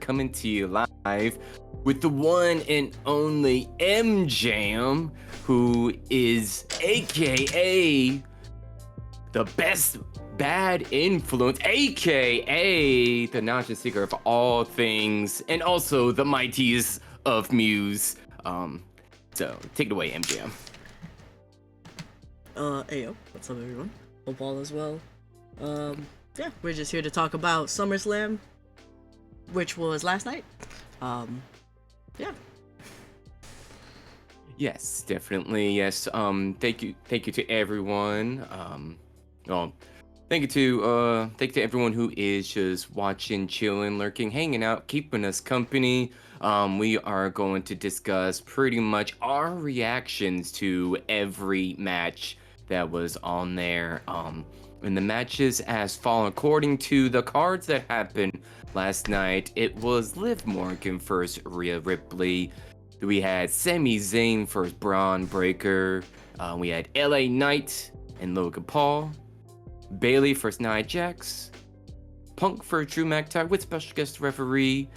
coming to you live with the one and only M-Jam, who is AKA the best bad influence, AKA the Naja Seeker of all things, and also the mightiest of Muse. So take it away, M-Jam. Ayo, what's up everyone? Hope all is well. Yeah, we're just here to talk about SummerSlam, which was last night. Yeah. Yes, definitely. Yes. Thank you to everyone. Thank you to everyone who is just watching, chilling, lurking, hanging out, keeping us company. We are going to discuss pretty much our reactions to every match that was on there. And the matches as follow according to the cards that happened last night. It was Liv Morgan versus Rhea Ripley. We had Sami Zayn versus Braun Breaker. We had LA Knight and Logan Paul. Bayley versus Nia Jax. Punk versus Drew McIntyre with special guest referee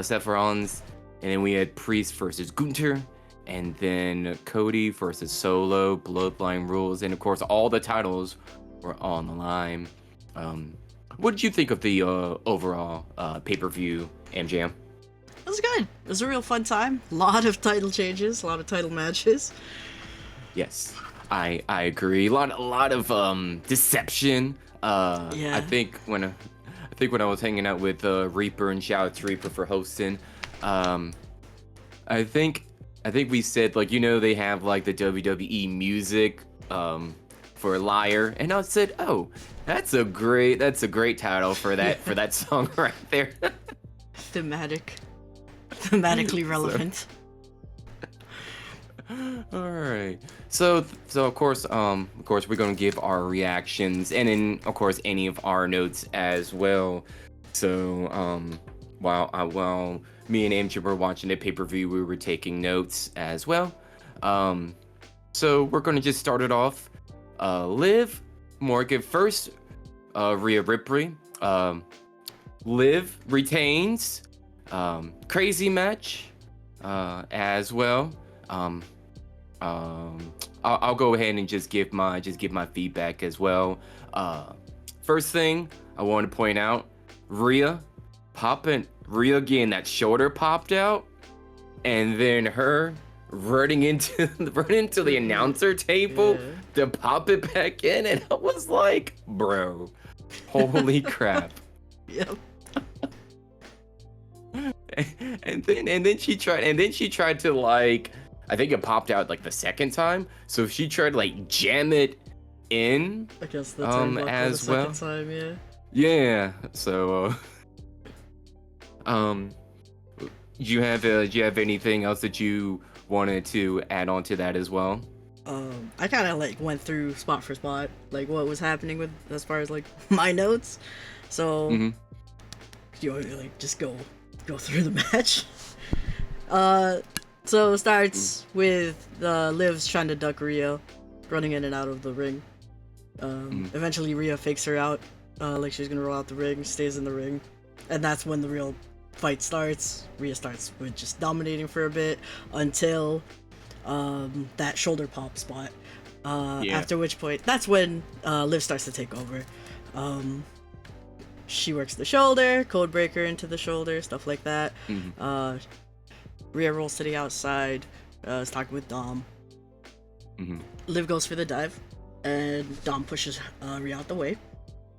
Seth Rollins. And then we had Priest versus Gunther. And then Cody versus Solo, Bloodline Rules. And of course, all the titles were on the line. What did you think of the overall pay-per-view, MJM? It was good. It was a real fun time. A lot of title changes, a lot of title matches. Yes, I agree. A lot of deception. Yeah. I think when I was hanging out with Reaper, and shout out to Reaper for hosting, I think we said, like, they have like the WWE music for Liar, and I said, oh, that's a great title for that song right there. Thematically relevant. All right. So of course we're gonna give our reactions, and then of course any of our notes as well. So while me and Amjad were watching the pay-per-view, we were taking notes as well. So we're gonna just start it off. Liv Morgan first. Rhea Ripley. Liv retains. Crazy match as well. I'll go ahead and just give my feedback as well. First thing I want to point out, Rhea getting that shoulder popped out, and then her running into the announcer table to pop it back in, and I was like, bro, holy crap. Yep. And then she tried to, like, I think it popped out like the second time, so she tried to like jam it in Against the turnbuckle as the well. second time, Yeah. So do you have anything else that you wanted to add on to that as well? I kind of like went through spot for spot, like what was happening with as far as like my notes. So you want to like just go through the match. So it starts with Liv's trying to duck Rhea, running in and out of the ring. Eventually Rhea fakes her out, like she's gonna roll out the ring, stays in the ring, and that's when the real fight starts. Rhea starts with just dominating for a bit until that shoulder pop spot. After which point, that's when Liv starts to take over. She works the shoulder, code breaker into the shoulder, stuff like that. Rhea rolls to the outside, is talking with Dom. Liv goes for the dive, and Dom pushes Rhea out the way.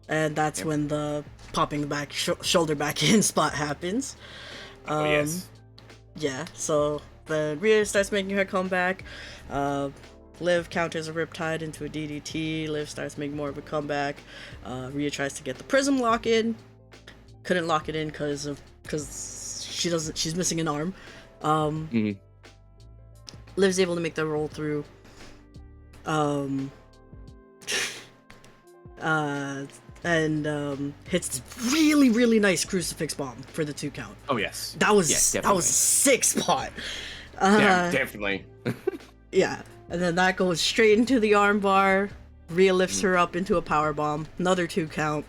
And that's when the popping back shoulder back in spot happens. Yes. Yeah, so then Rhea starts making her comeback. Liv counters a Riptide into a DDT. Liv starts making more of a comeback. Rhea tries to get the Prism lock in. Couldn't lock it in because she's missing an arm. Liv's able to make the roll through. And hits this really, really nice crucifix bomb for the 2 count. Oh yes. That was a sick spot. Yeah, definitely. Yeah, and then that goes straight into the armbar. Rhea lifts her up into a power bomb. Another 2 count.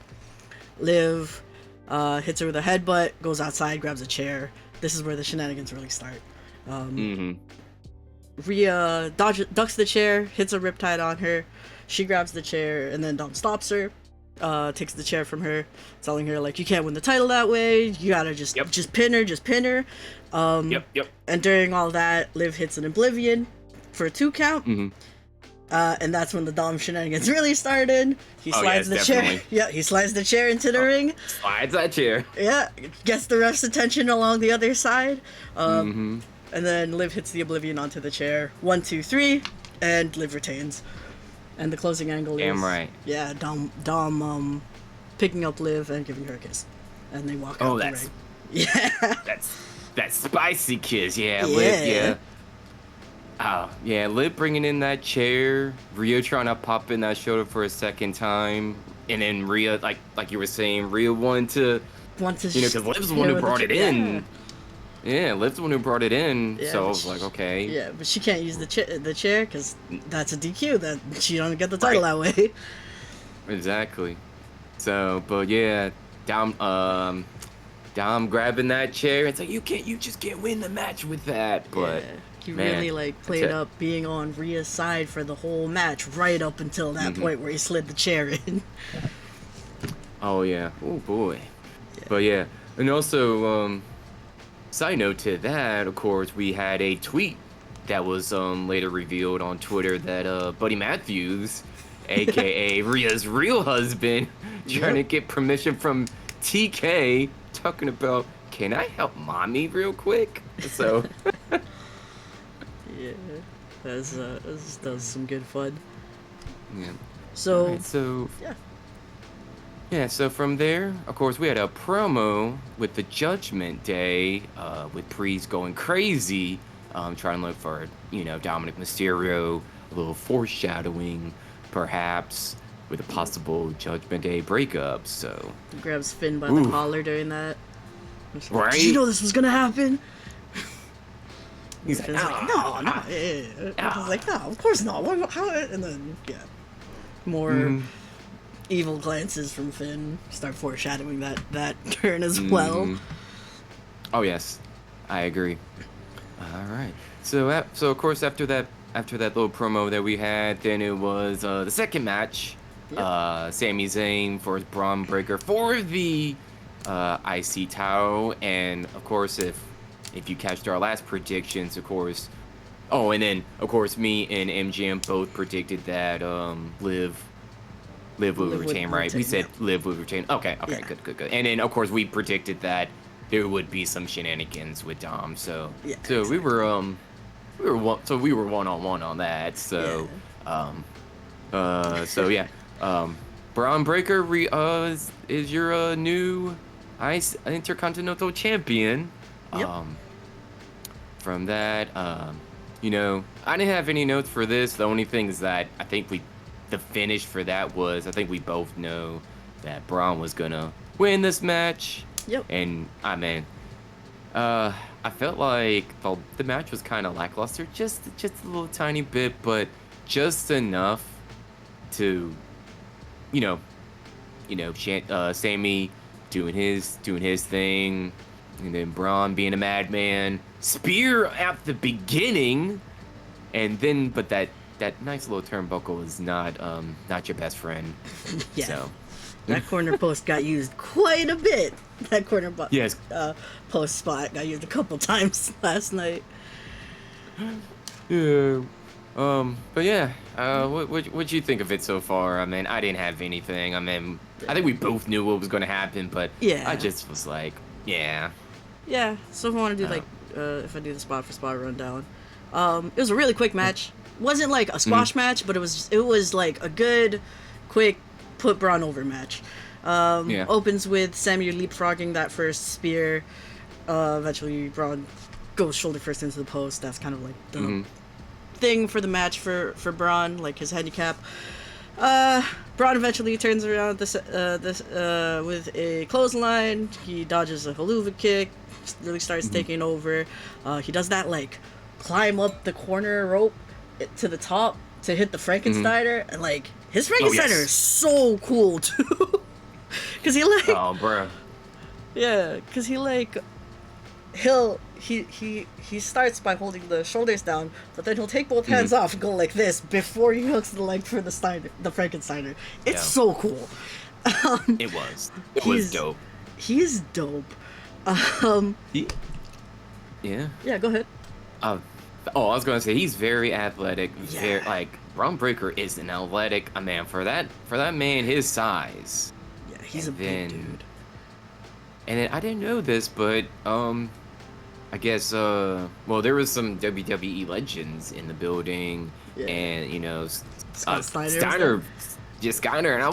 Liv hits her with a headbutt, goes outside, grabs a chair. This is where the shenanigans really start. Rhea ducks the chair, hits a riptide on her. She grabs the chair, and then Dom stops her, takes the chair from her, telling her, like, you can't win the title that way. You gotta just pin her. And during all that, Liv hits an Oblivion for a 2 count. And that's when the Dom shenanigans really started. He slides the chair. Yeah, he slides the chair into the ring. Slides that chair. Yeah, gets the ref's attention along the other side. And then Liv hits the Oblivion onto the chair. 1, 2, 3, and Liv retains. And the closing angle is... Damn right. Yeah, Dom picking up Liv and giving her a kiss. And they walk out the ring. Yeah. That's spicy kiss. Yeah, Liv, yeah. Oh, yeah, Liv bringing in that chair, Rhea trying to pop in that shoulder for a second time, and then Rhea, like you were saying, Rhea wanted to because Liv's the one who brought it in. Yeah, Liv's the one who brought it in, so I was like, okay. Yeah, but she can't use the chair, because that's a DQ, that she don't get the title that way. Exactly. So, but yeah, Dom grabbing that chair, it's like, you just can't win the match with that, but... Yeah. He really played up being on Rhea's side for the whole match, right up until that point where he slid the chair in. Oh yeah, oh boy. Yeah. But yeah, and also, side note to that, of course, we had a tweet that was later revealed on Twitter that Buddy Matthews, aka Rhea's real husband, trying to get permission from TK, talking about, can I help mommy real quick? So. Yeah, that was some good fun. Yeah. So. Right, so. Yeah. Yeah. So from there, of course, we had a promo with the Judgment Day, with Priest going crazy, trying to look for Dominic Mysterio, a little foreshadowing, perhaps, with a possible Judgment Day breakup. So. He grabs Finn by the collar during that. Like, did you know this was gonna happen? He's like, no. I was like, no, of course not. How? And then, more evil glances from Finn start foreshadowing that turn as well. Oh yes, I agree. All right. So of course after that little promo that we had, then it was the second match. Sami Zayn for Braun Breaker for the IC title, and of course if you catched our last predictions, of course. Oh, and then, of course, me and MGM both predicted that Liv would retain, right? We said Liv would retain. Okay, good. And then, of course, we predicted that there would be some shenanigans with Dom. So, we were 1-on-1 on that. So, Braun Breaker is your new Intercontinental Champion. From that, I didn't have any notes for this. The only thing is that I think the finish for that was, I think we both know that Braun was gonna win this match. Yep. And I felt like the match was kind of lackluster, just a little tiny bit, but just enough to, Sami doing his thing. And then Braun being a madman, spear at the beginning, and then but that nice little turnbuckle is not your best friend. Yeah. So that corner post got used quite a bit. That corner post spot got used a couple times last night. Yeah. But yeah. What'd you think of it so far? I mean, I didn't have anything. I mean, I think we both knew what was going to happen, but I just was like, yeah. Yeah, so if I want to do if I do the spot for spot rundown, it was a really quick match. Wasn't like a squash match, but it was like a good, quick put Braun over match. Opens with Sami leapfrogging that first spear. Eventually Braun goes shoulder first into the post. That's kind of like the thing for the match for Braun, like his handicap. Braun eventually turns around with a clothesline. He dodges a haluva kick, really starts taking over. He does that climb up the corner rope to the top to hit the Frankensteiner, and his Frankensteiner is so cool too. Cause he oh bro, Yeah, because he starts by holding the shoulders down, but then he'll take both hands off and go like this before he hooks the leg for the Frankensteiner. It's Yeah. so cool. It was dope. He's dope. Yeah. Yeah, go ahead. I was gonna say he's very athletic. Yeah. Very, like Braun Breaker is an athletic man for that man his size. Yeah, he's And a big dude. And then I didn't know this, but I guess well, there was some WWE legends in the building, Yeah. and you know Scott Steiner was Steiner, just Steiner, and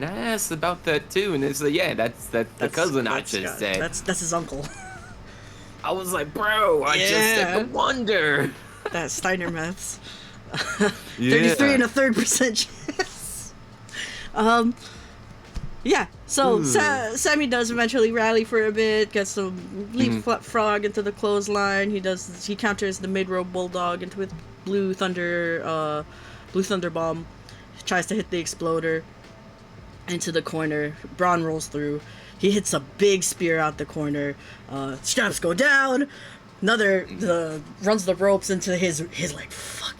I asked about that too, and it's like, yeah, that's the cousin I just said. That's his uncle. I was like, bro, I just said the wonder. That Steiner maths. Yeah. 33 and a third percent chance. Yeah, so Sammy does eventually rally for a bit, gets some leapfrog into the clothesline. He counters the mid-row bulldog into with blue thunder bomb. Tries to hit the exploder into the corner. Braun rolls through. He hits a big spear out the corner. Straps go down. Runs the ropes into his like fucking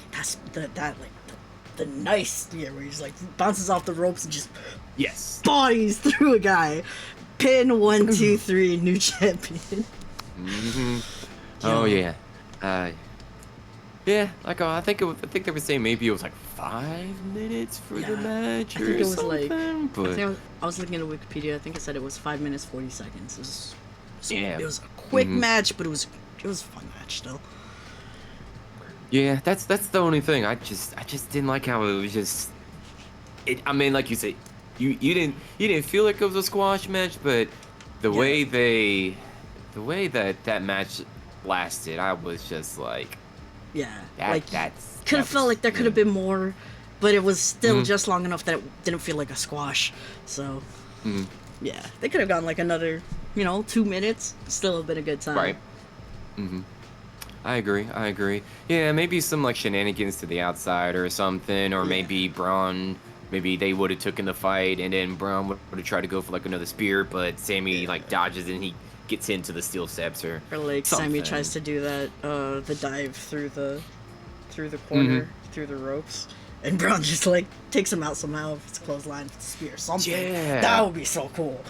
the nice spear where he's like bounces off the ropes and just bodies through a guy. Pin 1, 2, 3, new champion. Oh yeah, yeah. Like I think they were saying maybe it was like 5 minutes for the match or something. But I was looking at Wikipedia. I think it said it was 5 minutes 40 seconds. It was a quick match, but it was a fun match still. Yeah, that's the only thing. I just didn't like how it was just. I mean, like you said, you didn't feel like it was a squash match, but the way that match lasted, I was just like, that's could have felt like there could have been more, but it was still just long enough that it didn't feel like a squash. So yeah, they could have gone like another 2 minutes. Still have been a good time. Right. I agree. Yeah, maybe some like shenanigans to the outside or something, or maybe Braun. Maybe they would have taken the fight, and then Braun would have tried to go for like another spear, but Sammy like dodges and he gets into the steel steps or like something. Sammy tries to do that the dive through the corner through the ropes, and Braun just like takes him out somehow. If it's a clothesline, if it's a spear, something. Yeah, that would be so cool.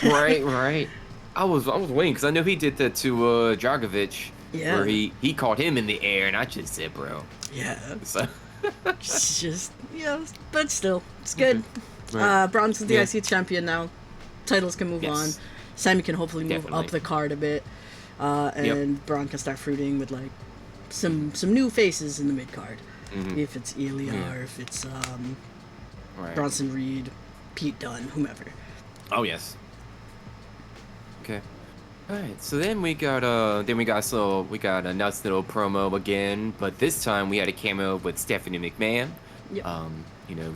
Right. I was waiting because I know he did that to Dragovich. Yeah. Where he caught him in the air, and I just said, bro. Yeah. So. It's just, but still, it's good. Right. Braun's the IC champion now. Titles can move on. Sammy can hopefully move up the card a bit. And Braun can start fruiting with, like, some new faces in the mid card. If it's Ilya or if it's Bronson Reed, Pete Dunne, whomever. Oh, yes. Okay. Alright, so then we got a nice little promo again, but this time we had a cameo with Stephanie McMahon. Yep.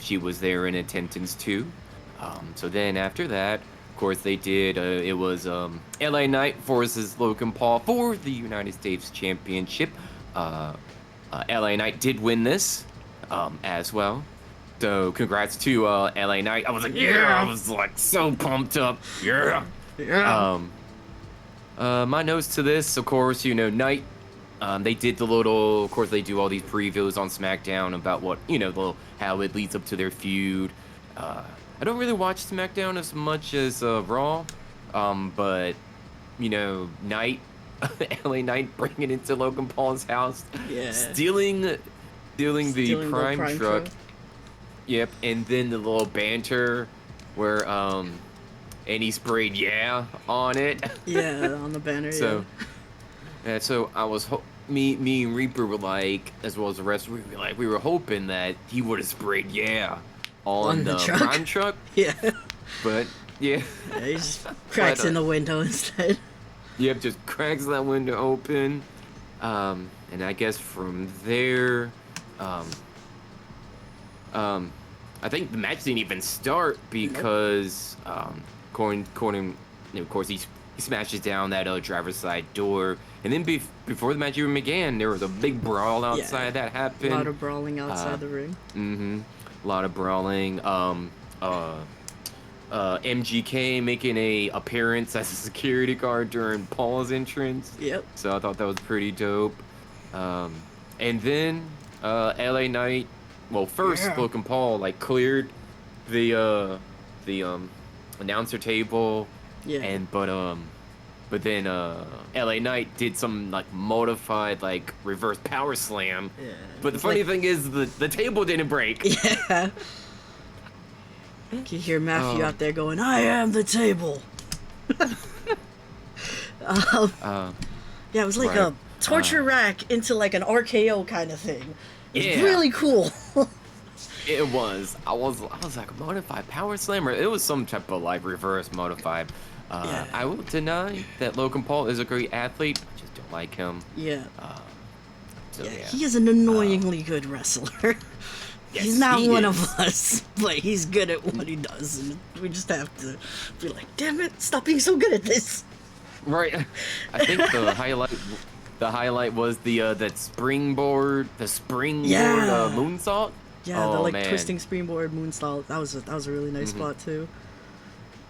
She was there in attendance too. So then after that, of course they did it was LA Knight versus Logan Paul for the United States Championship. LA Knight did win this as well. So congrats to LA Knight. I was like, I was like so pumped up. My notes to this, of course, Knight, they did of course, they do all these previews on SmackDown about what, how it leads up to their feud. I don't really watch SmackDown as much as Raw, but, Knight, LA Knight bringing it into Logan Paul's house, stealing the Prime truck. Yep, and then the little banter where, and he sprayed on it. On the banner. So I was me and Reaper were like, as well as the rest, we were hoping that he would have sprayed on the truck? Prime truck. Yeah. But he just cracks in the window instead. Yep, just cracks that window open. And I guess from there, I think the match didn't even start because Corning, of course, he smashes down that driver's side door, and then before the match even began, there was a big brawl outside that happened. A lot of brawling outside the ring. A lot of brawling. MGK making a appearance as a security guard during Paul's entrance. Yep. So I thought that was pretty dope. And then LA Knight. Well, first Yeah. Logan Paul like cleared the announcer table, Yeah. and but then LA Knight did some like modified like reverse power slam. Yeah. But the It's funny like- thing is the table didn't break. Yeah. You hear Matthew out there going, "I am the table." Yeah, it was like Right. a torture rack into like an RKO kind of thing. It's Yeah. really cool. It was. I was like modified power slammer. It was some type of like reverse modified. Yeah. I will deny that Logan Paul is a great athlete. I just don't like him. Yeah. So, Yeah, yeah. he is an annoyingly good wrestler. Yes, He's not he one is. of us, but he's good at what he does, and we just have to be like, "Damn it, stop being so good at this." Right. I think the highlight was that springboard Yeah. moonsault. Yeah, the Oh, like man. twisting springboard moonsault. That was a really nice Mm-hmm. spot too.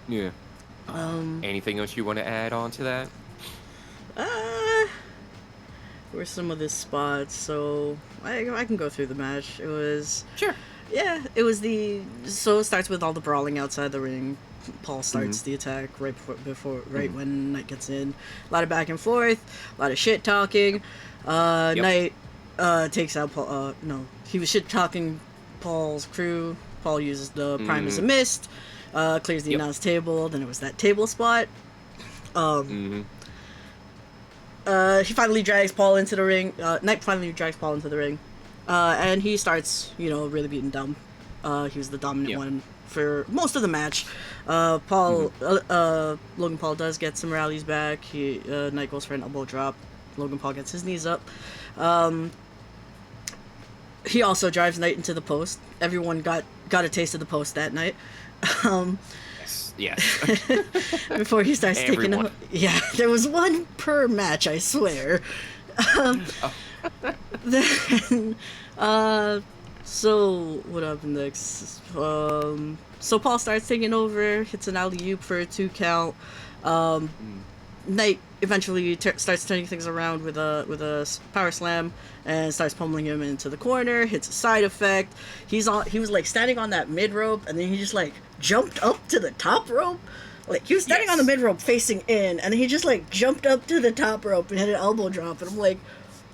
Yeah. Anything else you want to add on to that? Where's some of the spots? So I can go through the match. It was Sure. yeah, it was so it starts with all the brawling outside the ring. Paul starts the attack right before when Knight gets in. A lot of back and forth, a lot of shit talking. Knight takes out Paul. No, he was shit talking Paul's crew. Paul uses the Prime as a mist. Clears the Yep. announce table. Then it was that table spot. He finally drags Paul into the ring. Knight finally drags Paul into the ring, and he starts, really beating down. He was the dominant Yep. one for most of the match. Logan Paul does get some rallies back. Knight goes for an elbow drop. Logan Paul gets his knees up. He also drives Knight into the post. Everyone got a taste of the post that night. Yes. Before he starts taking Everyone. out. Yeah, there was one per match, I swear. Then, so what happened next? So Paul starts taking over, hits an alley-oop for a 2 count. Knight eventually starts turning things around with a power slam and starts pummeling him into the corner. Hits a side effect. He was like standing on that mid rope, and then he just like jumped up to the top rope. Like he was standing on the mid rope facing in, and then he just like jumped up to the top rope and hit an elbow drop. And I'm like,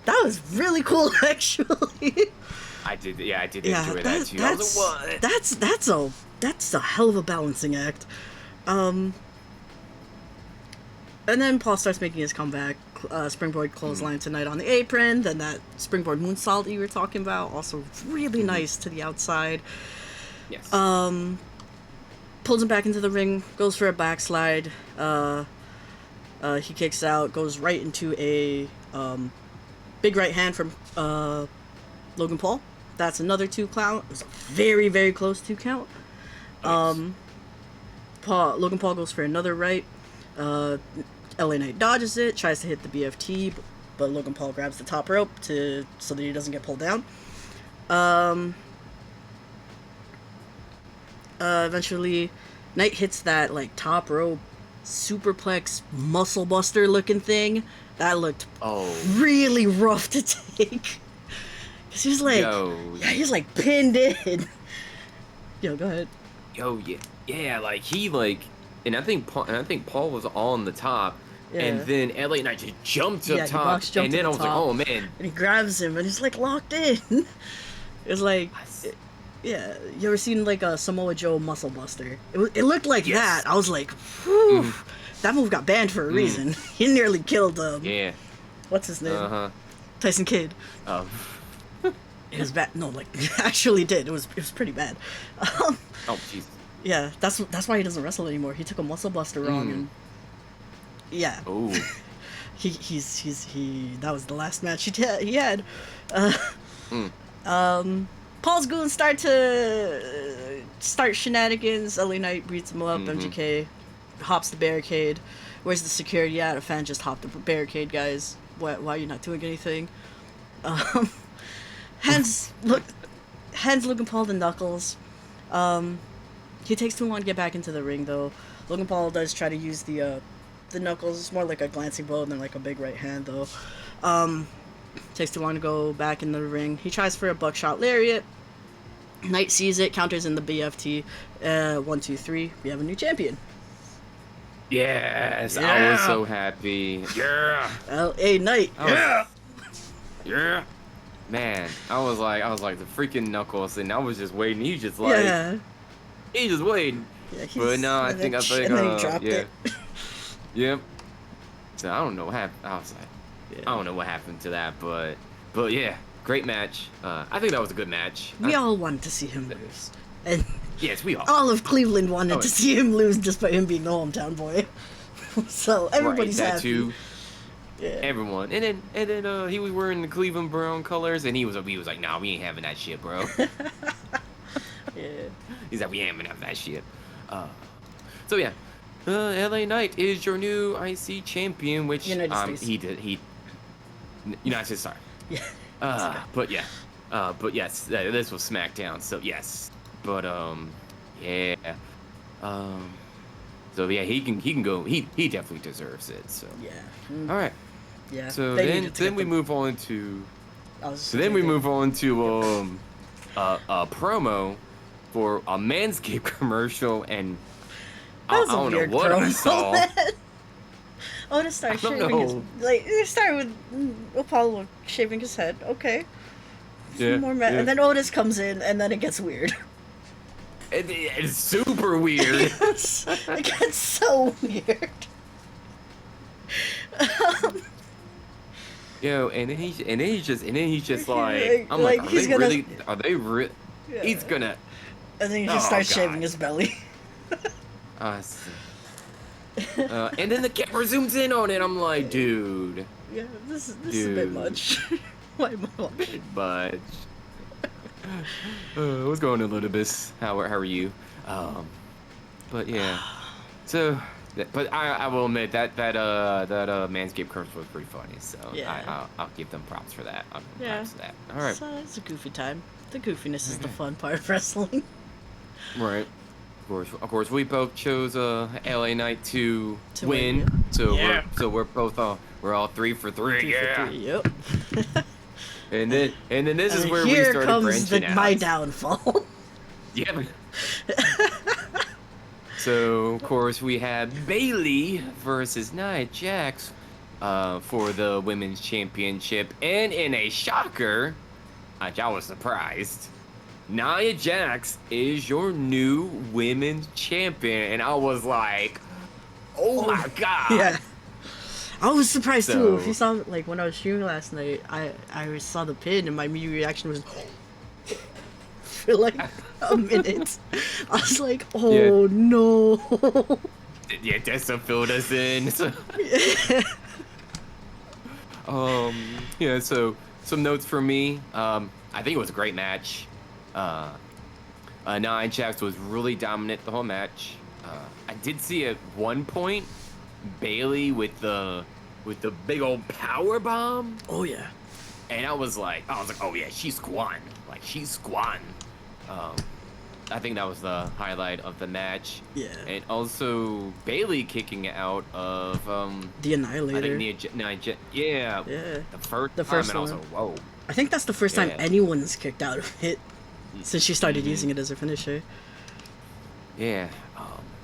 that was really cool, actually. I did enjoy that too. I was like, what? That's a hell of a balancing act. And then Paul starts making his comeback. Springboard clothesline tonight on the apron. Then that springboard moonsault you were talking about, also really nice to the outside. Yes. Pulls him back into the ring. Goes for a backslide. He kicks out. Goes right into a big right hand from Logan Paul. That's another 2 count. It was a very, very close 2 count. Logan Paul goes for another right. LA Knight dodges it, tries to hit the BFT, but Logan Paul grabs the top rope so that he doesn't get pulled down. Eventually, Knight hits that like top rope superplex muscle buster looking thing. That looked really rough to take. Cause he was like, he was like pinned in. Yo, go ahead. Yeah, like he like, and I think Paul was on the top, and then LA Knight just jumped up top, box jumped and then to I the was like, top. oh man, And he grabs him, and he's like locked in. It's like, yeah, you ever seen like a Samoa Joe muscle buster? It looked like that. I was like, whew, that move got banned for a reason. He nearly killed what's his name? Tyson Kidd. It was bad. No, like actually did. It was pretty bad. oh jeez. Yeah, that's why he doesn't wrestle anymore. He took a muscle buster wrong, and yeah, Oh. he that was the last match he had. Paul's goons start shenanigans. LA Knight beats him up. MGK hops the barricade. Where's the security at? A fan just hopped the barricade, guys. Why are you not doing anything? Hands Logan Paul the knuckles. He takes too long to get back into the ring, though. Logan Paul does try to use the knuckles. It's more like a glancing blow than like a big right hand, though. Takes too long to go back in the ring. He tries for a buckshot lariat. Knight sees it, counters in the BFT. 1, 2, 3. We have a new champion. Yes, I was so happy. Yeah. L.A. Knight. Yeah. Yeah. Man, I was like the freaking Knuckles, and I was just waiting. He just like, he just waiting. Yeah, but no, I think and then he dropped it. Yep. So I don't know what happened. I was like, I don't know what happened to that, but yeah, great match. I think that was a good match. We all wanted to see him lose, and yes, we all of Cleveland wanted to see him lose, despite him being the hometown boy. So everybody's happy. Too. Yeah. Everyone, and then he was wearing the Cleveland Brown colors, and he was like, nah, we ain't having that shit, bro. Yeah. He's like, we ain't having that shit. So yeah, LA Knight is your new IC champion, which United States. he United States, sorry. Yeah. But yes, this was SmackDown, so yes, but yeah, so yeah, he can go. He definitely deserves it. So Yeah. all right. Yeah. So then we move on to a promo for a Manscaped commercial, and I don't know what I saw. Oh, to start shaving his, like, start with Apollo shaving his head. Okay. Yeah, and then Otis comes in, and then it gets weird. It's super weird. It gets so weird. Yo, and then he's just like, I'm like, are they really? Yeah. He's gonna. And then he just starts shaving his belly. And then the camera zooms in on it. I'm like, dude. Yeah, this is a bit much. Why am I watching? Bit much. What's going on, Ludibus? How are you? But yeah. So, but I will admit that Manscaped commercial was pretty funny. So yeah. I'll give them props for that. Yeah. For that. All right. So it's a goofy time. The goofiness is the fun part of wrestling. Right. Of course, we both chose LA Knight to win. Yeah. So we're both we're all 3 for 3. 3 for 3, yep. and then this is where we here started comes branching out. my downfall. Yeah. So of course we had Bayley versus Nia Jax for the women's championship, and in a shocker, I was surprised, Nia Jax is your new women's champion, and I was like, oh my god. Yeah. I was surprised too. If you saw, like, when I was streaming last night, I saw the pin, and my immediate reaction was for like a minute. I was like, oh no. Yeah, Tessa filled us in. So. Yeah, so some notes for me. I think it was a great match. Nia Jax was really dominant the whole match. I did see at one point Bayley with the big old power bomb. Oh yeah. And I was like, oh yeah, she's squatting. Like, she's squatting. I think that was the highlight of the match. Yeah. And also Bayley kicking out of the Annihilator. I think yeah. The first time, and I was like, whoa. I think that's the first time anyone's kicked out of it since she started using it as a finisher. Yeah.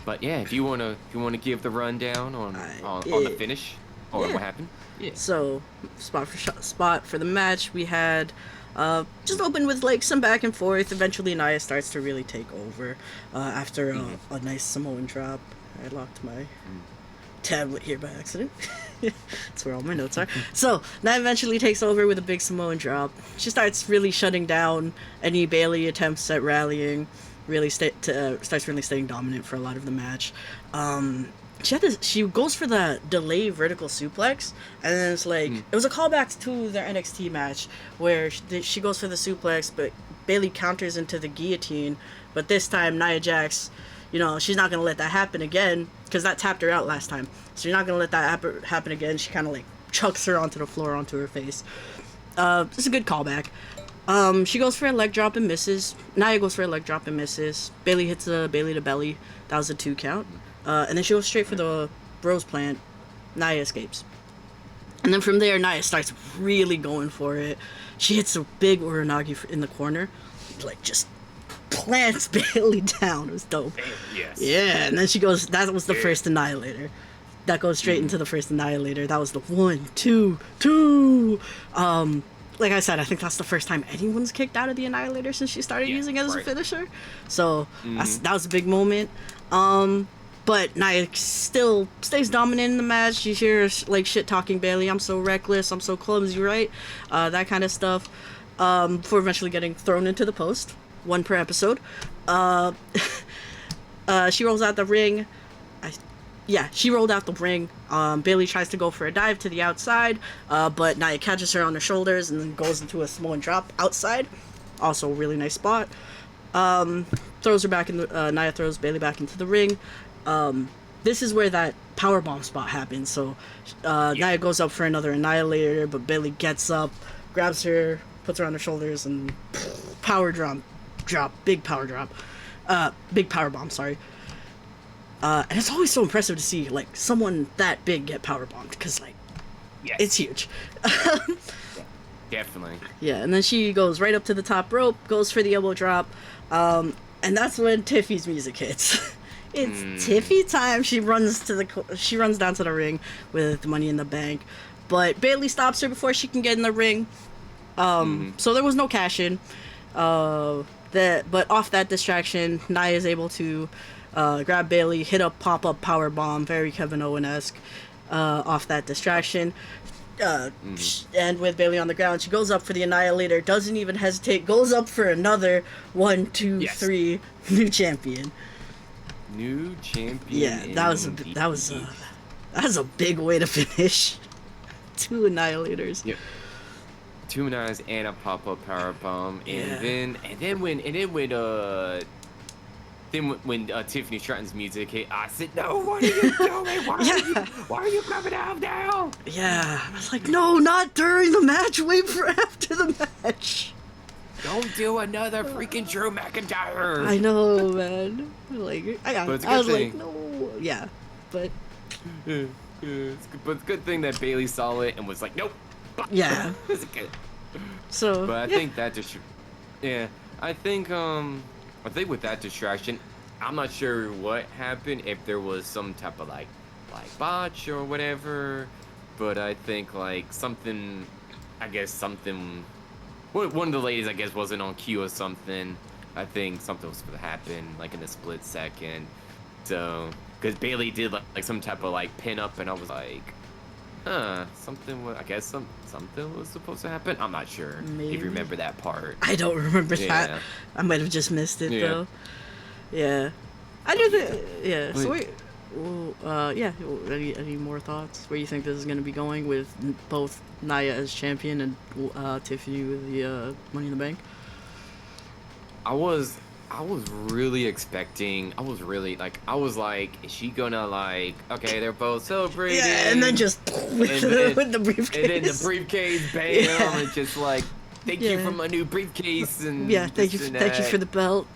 But yeah, if you wanna give the rundown on the finish or what happened. Yeah. So spot for the match, we had just open with like some back and forth. Eventually Nia starts to really take over after a nice Samoan drop. I locked my tablet here by accident. That's where all my notes are. So Nia eventually takes over with a big Samoan drop. She starts really shutting down any Bayley attempts at rallying. Really starts really staying dominant for a lot of the match. She goes for the delay vertical suplex, and then it's like it was a callback to their NXT match where she goes for the suplex, but Bayley counters into the guillotine. But this time Nia Jax, she's not gonna let that happen again because that tapped her out last time. So you're not gonna let that happen again. She kind of like chucks her onto the floor onto her face. It's a good callback. She goes for a leg drop and misses. Nia goes for a leg drop and misses. Bailey hits a Bailey to belly. That was a 2 count. And then she goes straight for the Rose Plant. Nia escapes. And then from there, Nia starts really going for it. She hits a big Uranagi in the corner. Like, just plants Bailey down. It was dope. Yes. Yeah, and then she goes, that was the first Annihilator. That goes straight into the first Annihilator. That was the 1, 2, 2. Like I said, I think that's the first time anyone's kicked out of the Annihilator since she started using it as a finisher. So that was a big moment. But Nia still stays dominant in the match. She hears like shit talking Bailey. I'm so reckless. I'm so clumsy, right? That kind of stuff. Before eventually getting thrown into the post. 1 per episode. She rolls out the ring. She rolled out the ring. Bailey tries to go for a dive to the outside, but Nia catches her on her shoulders and then goes into a Samoan drop outside. Also a really nice spot. Throws her back in the Nia throws Bailey back into the ring. This is where that powerbomb spot happens. So Nia goes up for another Annihilator, but Bailey gets up, grabs her, puts her on her shoulders, and power drop, big power drop, big power bomb. Sorry. And it's always so impressive to see like someone that big get power bombed because like it's huge. Definitely. Yeah, and then she goes right up to the top rope, goes for the elbow drop, and that's when Tiffy's music hits. It's Tiffy time. She runs down to the ring with Money in the Bank, but Bailey stops her before she can get in the ring. So there was no cash in. But off that distraction, Nia is able to grab Bailey, hit a pop-up power bomb, very Kevin Owen-esque, off that distraction. And with Bailey on the ground, she goes up for the Annihilator, doesn't even hesitate, goes up for another 1, 2, 3, new champion. New champion. Yeah, that was a big way to finish. 2 Annihilators. Yep. 2 Annihilators and a pop-up power bomb, and then when Tiffany Stratton's music hit, I said, "No, what are you doing? Why are you coming out now?" Yeah, I was like, "No, not during the match. Wait for after the match." Don't do another freaking Drew McIntyre. I know, man. Like, I was like, no, yeah, but it's a good thing that Bailey saw it and was like, "Nope." Yeah. It's good. So, but I think that just, I think with that distraction, I'm not sure what happened, if there was some type of like botch or whatever, but I think like something, one of the ladies I guess wasn't on cue or something. I think something was gonna happen like in a split second. So, because Bailey did like some type of like pin up, and I was like, something was supposed to happen. I'm not sure if you remember that part. I don't remember that. I might have just missed it though. Yeah, I do think. Yeah. So wait. Any more thoughts? Where you think this is going to be going with both Nia as champion and Tiffany with the Money in the Bank? I was really expecting. I was like, is she gonna like? Okay, they're both celebrating. Yeah, and then just with the briefcase. And then the briefcase, bam, and just like, thank you for my new briefcase, and thank you for the belt.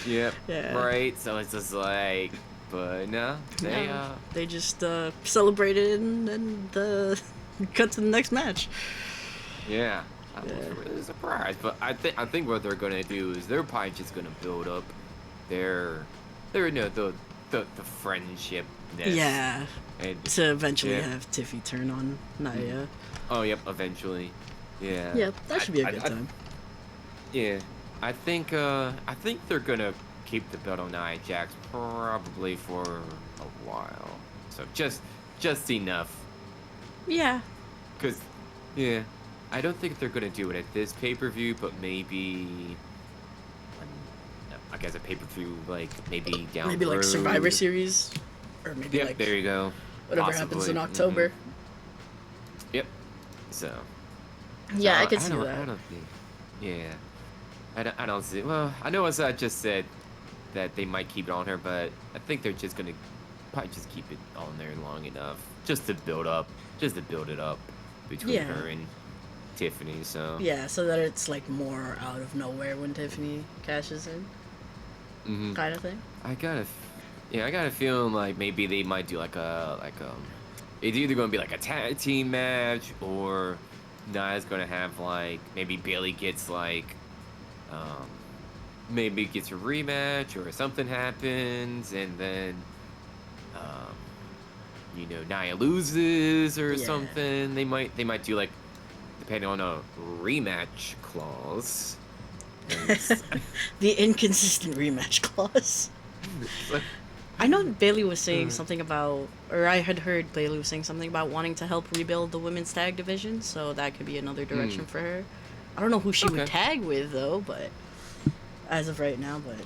Yep. Yeah. Right. So it's just like, but no, they just celebrated and then cut to the next match. Yeah. I was really surprised, but I think what they're gonna do is they're probably just gonna build up the friendship. Yeah. And to eventually have Tiffy turn on Nia. Oh, yep. Eventually. Yeah. Yeah, that should be a good time. Yeah. I think they're gonna keep the belt on Nia Jax probably for a while. So just enough. Yeah. Cause I don't think they're gonna do it at this pay-per-view, but maybe I guess a pay-per-view like maybe down maybe like road. Survivor Series, or maybe like there you go. Whatever Possibly. happens in October. Mm-hmm. Yep. So. Yeah, I can see that. I don't think. Yeah. I don't see. Well, I know as I just said that they might keep it on her, but I think they're just gonna probably just keep it on there long enough just to build it up between her and Tiffany. So Yeah, so that it's like more out of nowhere when Tiffany cashes in, hmm kind of thing. I gotta, yeah, I got a feeling like maybe they might do it's either gonna be like a tag team match or Nia's gonna have like maybe Bailey gets like um maybe gets a rematch or something happens and then um Nia loses or Yeah. something. They might do like depending on a rematch clause. 'Cause- The inconsistent rematch clause. I know Bailey was saying something about, or I had heard Bailey was saying something about wanting to help rebuild the women's tag division, so that could be another direction for her. I don't know who she would Okay. tag with though, but as of right now, but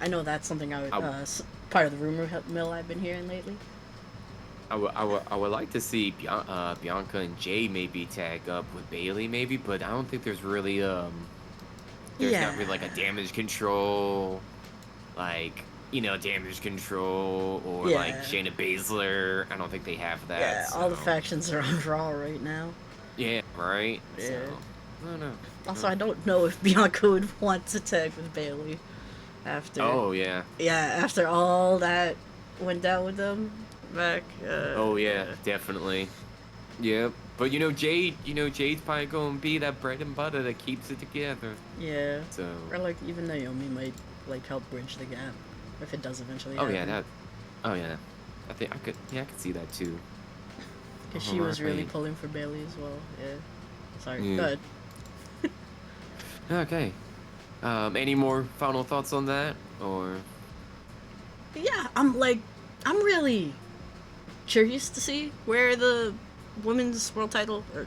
I know that's something I would, I, part of the rumor mill I've been hearing lately. I would like to see Bianca and Jay maybe tag up with Bailey maybe, but I don't think there's not Yeah, really like a damage control damage control or like yeah, Shayna Baszler. I don't think they have that. yeah. All the So factions are on Raw right now. yeah, right. So Yeah. I don't know. Also, I don't know if Bianca would want to tag with Bailey after, Oh yeah. yeah, after all that went down with them back. Oh yeah, definitely. Yep. But Jade's probably gonna be that bread and butter that keeps it together. Yeah, So or like even Naomi might like help bridge the gap if it does eventually oh yeah, happen. that oh yeah. I could see that too. Because All she was really right. pulling for Bailey as well. Yeah. Sorry. Yeah. Go ahead. Okay. Any more final thoughts on that? Or Yeah, I'm really curious to see where the women's world title or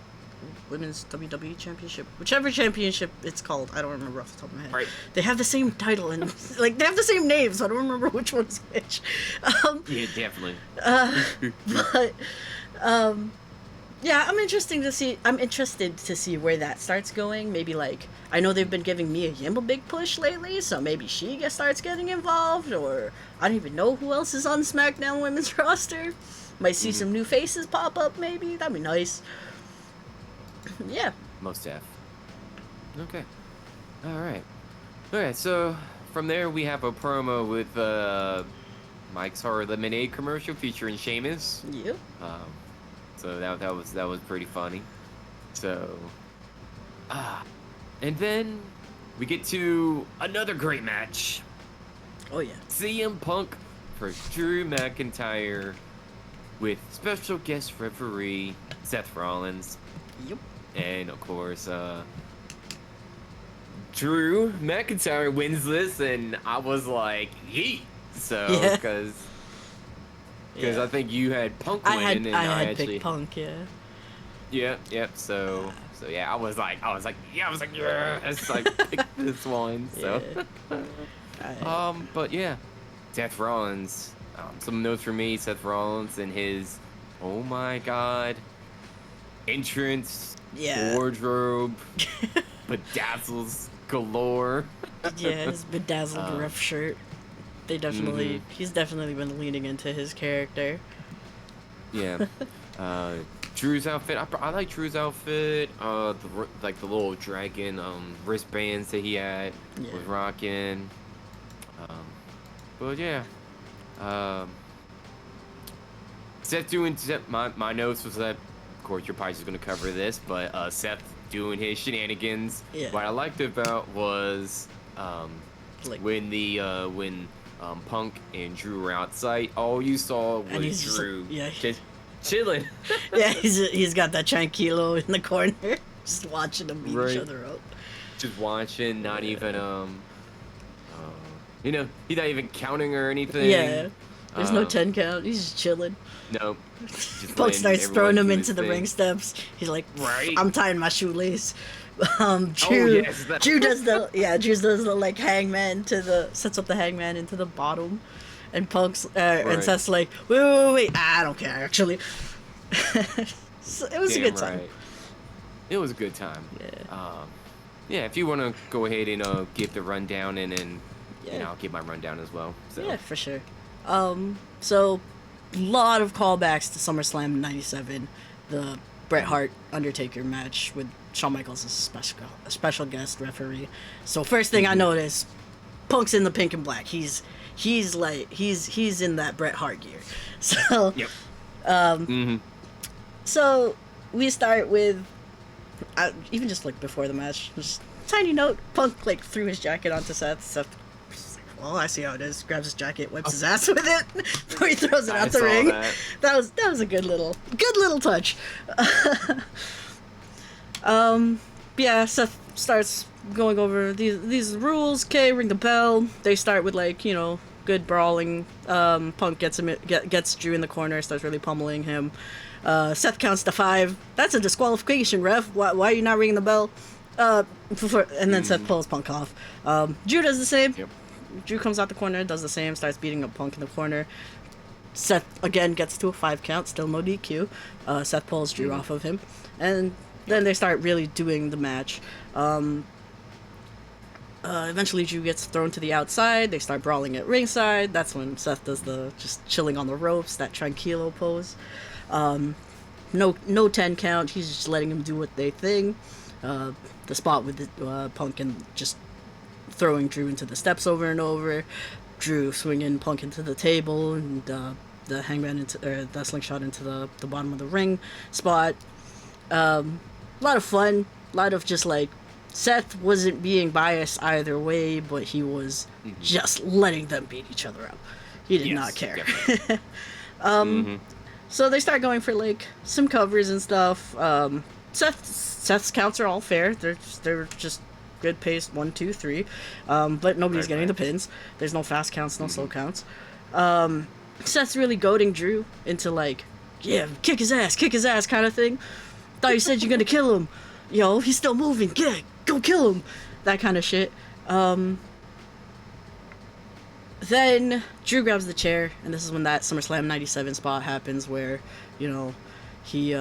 women's WWE championship, whichever championship it's called, I don't remember off the top of my head. right. They have the same title and like they have the same names, so I don't remember which one's which. Um, Yeah, definitely. but yeah, I'm interested to see where that starts going. Maybe like I know they've been giving Mia Yim a big push lately, so maybe starts getting involved, or I don't even know who else is on SmackDown women's roster. Might see Mhm. some new faces pop up. Maybe that'd be nice. Yeah, Most def. Okay. All right. Okay, so from there we have a promo with Mike's Horror Lemonade commercial featuring Sheamus. you. Um, so that was pretty funny. So ah, and then we get to another great match. Oh yeah. CM Punk for Drew McIntyre with special guest referee Seth Rollins, Yep. and of course Drew McIntyre wins this, and I was like, yeet. So, Yeah. because I Yeah. think you had Punk I winning, had and I I had actually, picked Punk. Yeah. yep. So yeah, I was like, yes, I picked this one. So, Yeah. I, but yeah, Seth Rollins. Some notes for me: Seth Rollins and his, oh my God, entrance, yeah. wardrobe, bedazzles galore. Yeah. His bedazzled Um, ref shirt. mm-hmm. He's definitely been leaning into his character. Yeah. Uh, Drew's outfit. I like Drew's outfit. Like the little dragon wristbands that he had Yeah. was rocking. Um, but yeah. Um, my notes was that, of course, you're probably just gonna cover this, but Seth doing his shenanigans. Yeah. What I liked about was Like, when Punk and Drew were outside, all you saw and was he's just like, Drew yeah. just chilling. Yeah, he's got that tranquilo in the corner, just watching them beat each Right. other up. Just watching, not even he's not even counting or anything. Yeah, there's no Um, 10 count. He's just chilling. no, just Punk letting starts everyone throwing him do into his the thing. ring steps. He's like, Right. I'm tying my shoelace. Oh Drew, yes, that. Drew does the like hangman sets up the hangman into the bottom, and Punk's and Right. Seth's like, wait, I don't care actually. So it was a Damn good time. right. It was a good time. Yeah. Yeah. If you want to go ahead and give the rundown, and then Yeah. I'll give my rundown as well. So. Yeah, for sure. So, lot of callbacks to SummerSlam '97. The Bret Hart Undertaker match with Shawn Michaels as a special guest referee. So first thing I notice, Punk's in the pink and black. He's in that Bret Hart gear. So so we start with even just like before the match, just tiny note. Punk like threw his jacket onto Seth. Seth, well, I see how it is. Grabs his jacket, wipes his ass with it before he throws it out the ring. That was a good little touch. Yeah, Seth starts going over these rules. Okay, ring the bell. They start with like, you know, good brawling. Punk gets Drew in the corner, starts really pummeling him. Seth counts to 5. That's a disqualification, ref. Why are you not ringing the bell? And then Seth pulls Punk off. Drew does the same. Yep. Drew comes out the corner, does the same, starts beating up Punk in the corner. Seth again gets to a 5 count, still no DQ. Seth pulls Drew off of him, and then they start really doing the match. Eventually Drew gets thrown to the outside. They start brawling at ringside. That's when Seth does the just chilling on the ropes, that tranquilo pose. No 10 count. He's just letting them do what they think. The spot with the Punk and just throwing Drew into the steps over and over. Drew swinging Punk into the table and the hangman the slingshot into the bottom of the ring spot. A lot of fun. A lot of just like Seth wasn't being biased either way, but he was just letting them beat each other up. He did not care. So they start going for like some covers and stuff. Seth's counts are all fair. They're just good paced 1, 2, 3. But nobody's getting the pins. There's no fast counts, no slow counts. Seth's really goading Drew into like, yeah, kick his ass kind of thing. Thought you said you're gonna kill him. Yo, he's still moving. Yeah, go kill him. That kind of shit. Then Drew grabs the chair, and this is when that SummerSlam 97 spot happens where, you know, he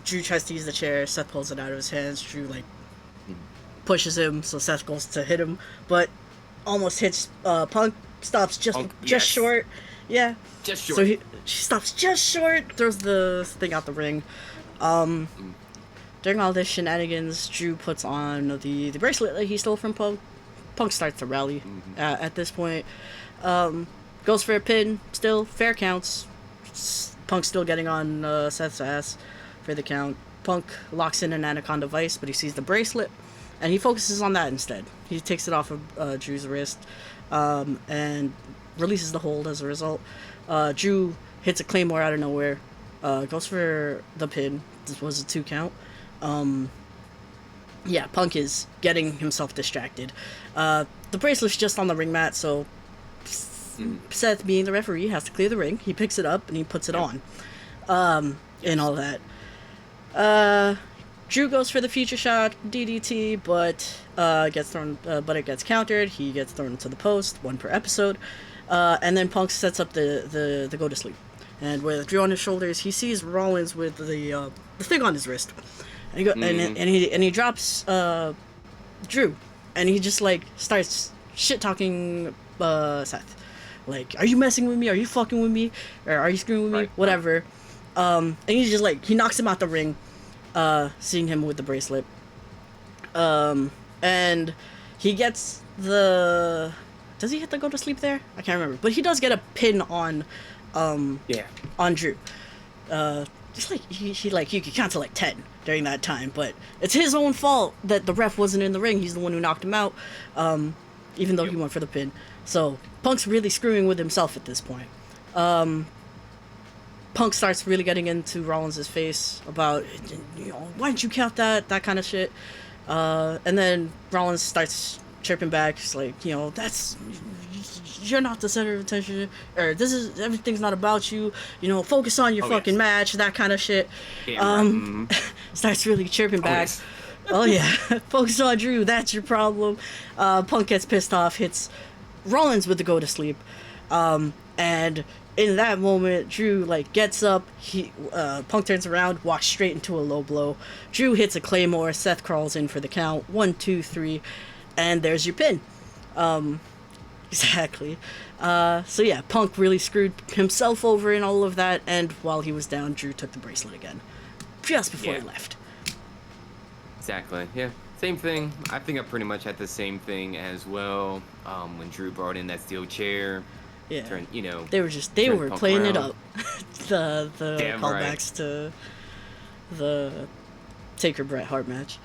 Drew tries to use the chair, Seth pulls it out of his hands, Drew like pushes him, so Seth goes to hit him, but almost hits Punk, stops just short. Yeah. Just short. So she stops just short, throws the thing out the ring. During all this shenanigans, Drew puts on the bracelet that he stole from Punk. Punk starts to rally at this point. Goes for a pin, still fair counts. Punk's still getting on Seth's ass for the count. Punk locks in an Anaconda Vice, but he sees the bracelet, and he focuses on that instead. He takes it off of Drew's wrist and releases the hold as a result. Drew hits a Claymore out of nowhere, goes for the pin. This was a 2 count. Yeah, Punk is getting himself distracted. The bracelet's just on the ring mat, so Seth, being the referee, has to clear the ring. He picks it up and he puts it on, and all that. Drew goes for the future shot DDT, but gets thrown. But it gets countered. He gets thrown into the post, 1 per episode, and then Punk sets up the go to sleep. And with Drew on his shoulders, he sees Rollins with the thing on his wrist, and he drops Drew, and he just like starts shit talking Seth. Like, are you messing with me? Are you fucking with me? Or are you screwing with me? Whatever. And he's just like, he knocks him out the ring, seeing him with the bracelet. And he gets does he hit the go to sleep there? I can't remember. But he does get a pin on Drew. Just like, he could count to like 10 during that time, but it's his own fault that the ref wasn't in the ring. He's the one who knocked him out, even though he went for the pin. So Punk's really screwing with himself at this point. Punk starts really getting into Rollins' face about, why didn't you count that kind of shit. And then Rollins starts chirping back. It's like, you're not the center of attention, or everything's not about you. Focus on your fucking match, that kind of shit. Starts really chirping back. Yes. Oh yeah, focus on Drew. That's your problem. Punk gets pissed off, hits Rollins with the go to sleep, and in that moment, Drew gets up. Punk turns around, walks straight into a low blow. Drew hits a Claymore. Seth crawls in for the count. 1, 2, 3, and there's your pin. Exactly. So yeah, Punk really screwed himself over in all of that, and while he was down, Drew took the bracelet again, just before he Yeah. left. Exactly. Yeah. Same thing. I think I pretty much had the same thing as well. When Drew brought in that steel chair, Yeah. turned They turned were Punk playing it around. up. The Damn right. callbacks to the Taker Bret Hart match.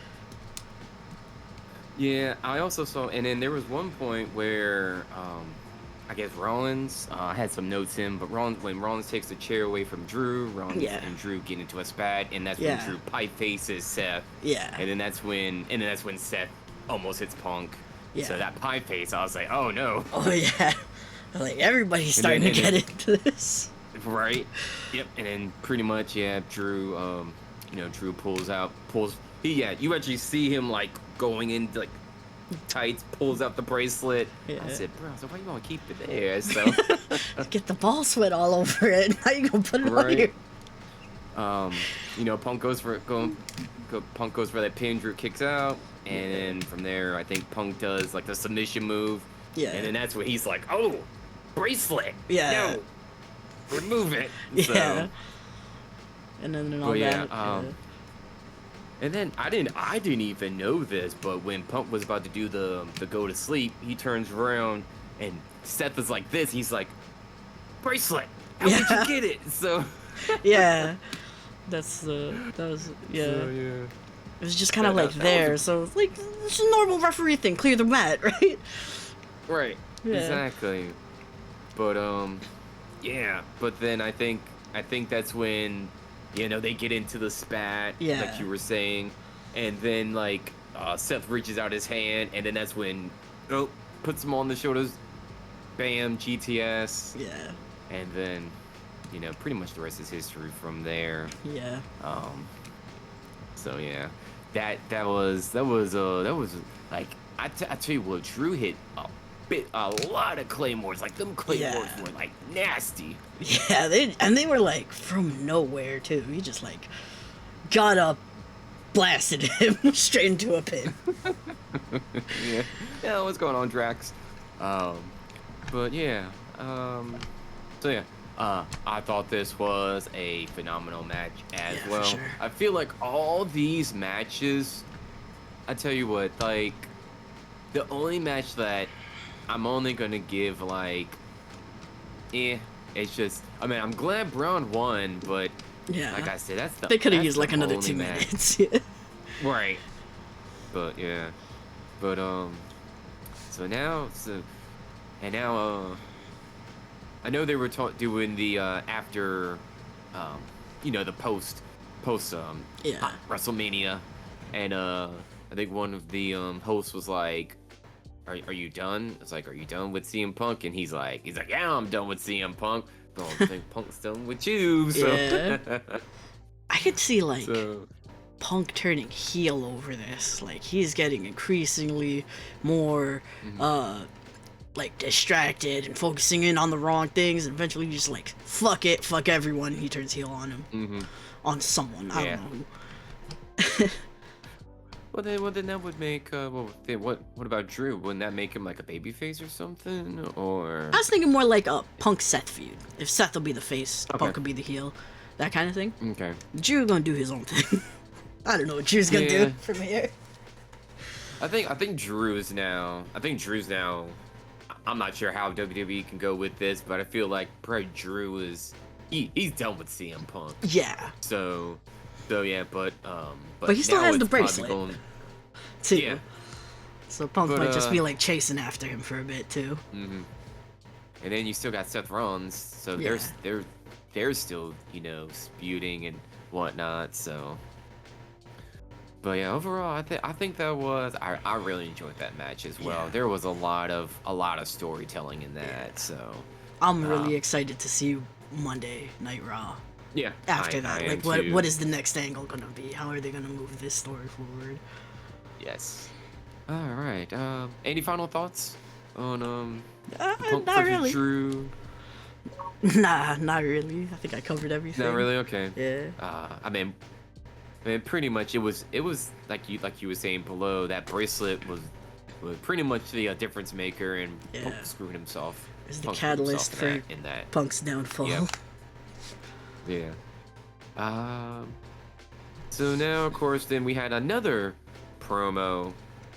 Yeah. I also saw, and then there was one point where I guess Rollins. I had some notes in, but when Rollins takes the chair away from Drew, Rollins Yeah. and Drew get into a spat, and that's when Yeah. Drew pipe faces Seth. Yeah. And then that's when Seth almost hits Punk. Yeah. So that pie face, I was like, oh no. Oh yeah. Like everybody's starting to get into this. Right. Yep. And then pretty much, yeah, Drew, Drew you actually see him like going in like tights, pulls out the bracelet. Yeah. I said, bro, so why you gonna keep it there? So Get the ball sweat all over it. Now you gonna put it on Right. here. Punk goes for that pin, Drew kicks out, and then from there I think Punk does like the submission move. Yeah. And then that's when he's like, oh, bracelet. Yeah. No. Remove it. Yeah. So, And then all well, yeah, that. and then I didn't even know this, but when Punk was about to do the go to sleep, he turns around and Seth is like this. He's like, bracelet. How did you get it? So Yeah. That was yeah. so, yeah. It was just kind of like that there, was so like it's a normal referee thing. Clear the mat, right? Right. Yeah. Exactly. But yeah. But then I think that's when they get into the spat, Yeah. like you were saying, and then like Seth reaches out his hand, and then that's when puts him on the shoulders, bam, GTS, Yeah. and then pretty much the rest is history from there. Yeah. So yeah, that was like I tell you what, Drew hit a lot of claymores. Like them claymores were like nasty. Yeah, they were like from nowhere too. He just like got up, blasted him straight into a pin. Yeah, what's going on, Drax? But yeah, so yeah. I thought this was a phenomenal match as Yeah, for well. sure. I feel like all these matches, I tell you what, like, the only match that I'm only gonna give like, it's just, I mean, I'm glad Braun won, but Yeah. like I said, They could have that's used like the another only 2 match. minutes. Yeah. Right. But yeah. But so now I know they were doing the after the post Yeah. WrestleMania, and I think one of the hosts was like, are you done? It's like, are you done with CM Punk? And he's like, yeah, I'm done with CM Punk. But I don't think Punk's done with you. So Yeah. I could see like so Punk turning heel over this. Like he's getting increasingly more like distracted and focusing in on the wrong things, and eventually just like fuck it, fuck everyone. He turns heel on him, on someone. I don't know who. Well then that would make what about Drew? Wouldn't that make him like a babyface or something? Or I was thinking more like a Punk Seth feud. If Seth will be the face, Okay. Punk will be the heel, that kind of thing. okay. Drew gonna do his own thing. I don't know what Drew's gonna Yeah. do from here. I think Drew's now. I'm not sure how WWE can go with this, but I feel like probably Drew is he's done with CM Punk. Yeah, So yeah, but But he still now has the it's probably bracelet. going- too. Yeah. So Punk But, might just be like chasing after him for a bit too. And then you still got Seth Rollins, so Yeah. they're still disputing and whatnot. So, but yeah, overall, I think that was I really enjoyed that match as well. Yeah. There was a lot of storytelling in that. So I'm really excited to see Monday Night Raw. yeah, After I that, am like too. what is the next angle gonna be? How are they gonna move this story forward? Yes. All right. Any final thoughts on Punk Not versus really. Drew? Nah, not really. I think I covered everything. Not really. Okay. Yeah. I mean, pretty much it was like you were saying below, that bracelet was was pretty much the difference maker, and Yeah. Punk screwing himself. Is the Punk screwed catalyst himself for in that. Punk's downfall. Yep. Yeah. So now, of course, then we had another promo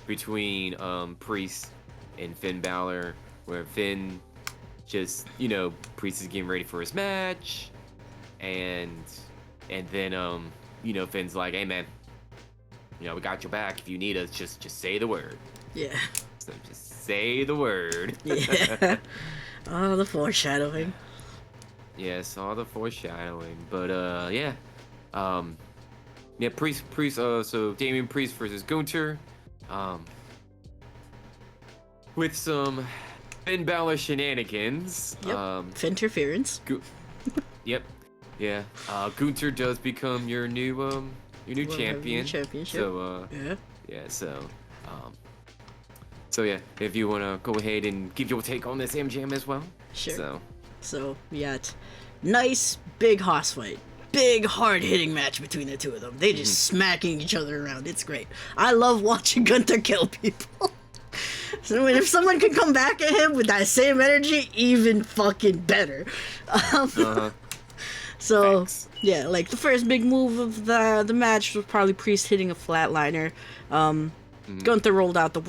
between Priest and Finn Balor, where Finn just, Priest is getting ready for his match, and then Finn's like, "Hey man, we got your back. If you need us, just say the word." Yeah. So just say the word. Yeah. Oh, the foreshadowing. Yes, all the foreshadowing, but yeah. Priest. So Damian Priest versus Gunther, with some Finn Balor shenanigans. Yep. Finterference. Yep. Yeah. Gunther does become your new champion. Championship. So yeah. Yeah. So yeah, if you wanna go ahead and give your take on this MJM as well. Sure. So we got nice big hoss fight. Big hard-hitting match between the two of them. They just smacking each other around. It's great. I love watching Gunther kill people. So if someone could come back at him with that same energy, even fucking better. So Thanks. yeah, like the first big move of the match was probably Priest hitting a flatliner. Gunther rolled out the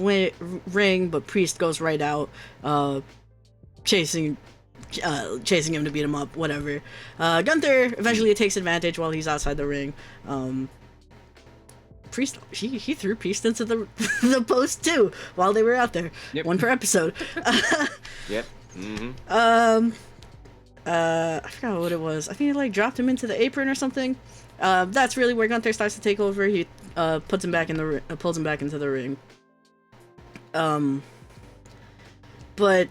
ring, but Priest goes right out, chasing him to beat him up, whatever. Gunther eventually takes advantage while he's outside the ring. Priest, he threw Priest into the the post too while they were out there. Yep. One per episode. Yep. I forgot what it was. I think he dropped him into the apron or something. That's really where Gunther starts to take over. He puts him back in the pulls him back into the ring. But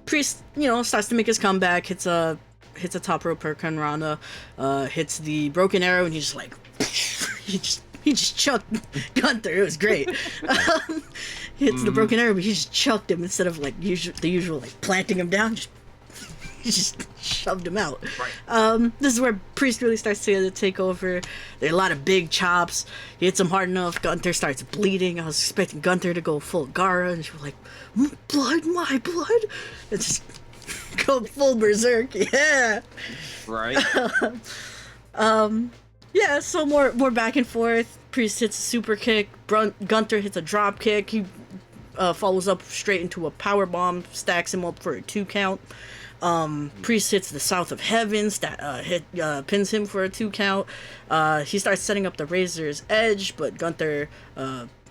Priest, starts to make his comeback. Hits a top rope Hurricane Rana. Hits the broken arrow, and he's just like he just chucked Gunther. It was great. Hits the broken arrow, but he just chucked him instead of the usual planting him down. He just shoved him out. Right. This is where Priest really starts to take over. There are a lot of big chops. He hits him hard enough. Gunther starts bleeding. I was expecting Gunther to go full Gara, and she was like, "Blood, my blood!" And just go full berserk. Yeah. Right. Yeah. So more back and forth. Priest hits a super kick. Gunther hits a drop kick. He follows up straight into a power bomb. Stacks him up for a 2 count. Priest hits the South of Heavens that pins him for a 2 count. He starts setting up the Razor's Edge, but Gunther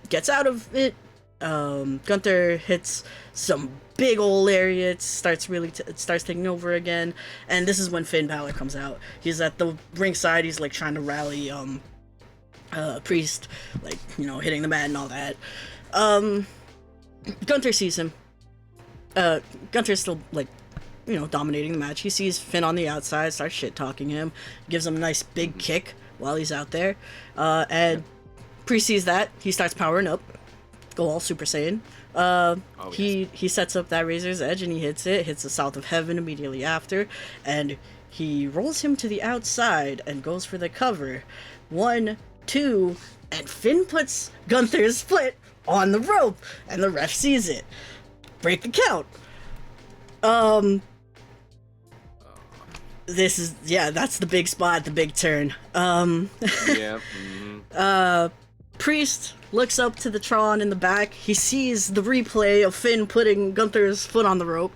gets out of it. Gunther hits some big old lariats, starts taking over again, and this is when Finn Balor comes out. He's at the ringside. He's trying to rally Priest, hitting the mat and all that. Gunther sees him. Gunther's still dominating the match. He sees Finn on the outside, starts shit-talking him, gives him a nice big kick while he's out there, and Priest sees that. He starts powering up, go all Super Saiyan. He sets up that Razor's Edge and he hits the South of Heaven immediately after, and he rolls him to the outside and goes for the cover. 1, 2, and Finn puts Gunther's foot on the rope, and the ref sees it. Break the count. That's the big spot, the big turn. Yeah. Priest looks up to the Tron in the back. He sees the replay of Finn putting Gunther's foot on the rope,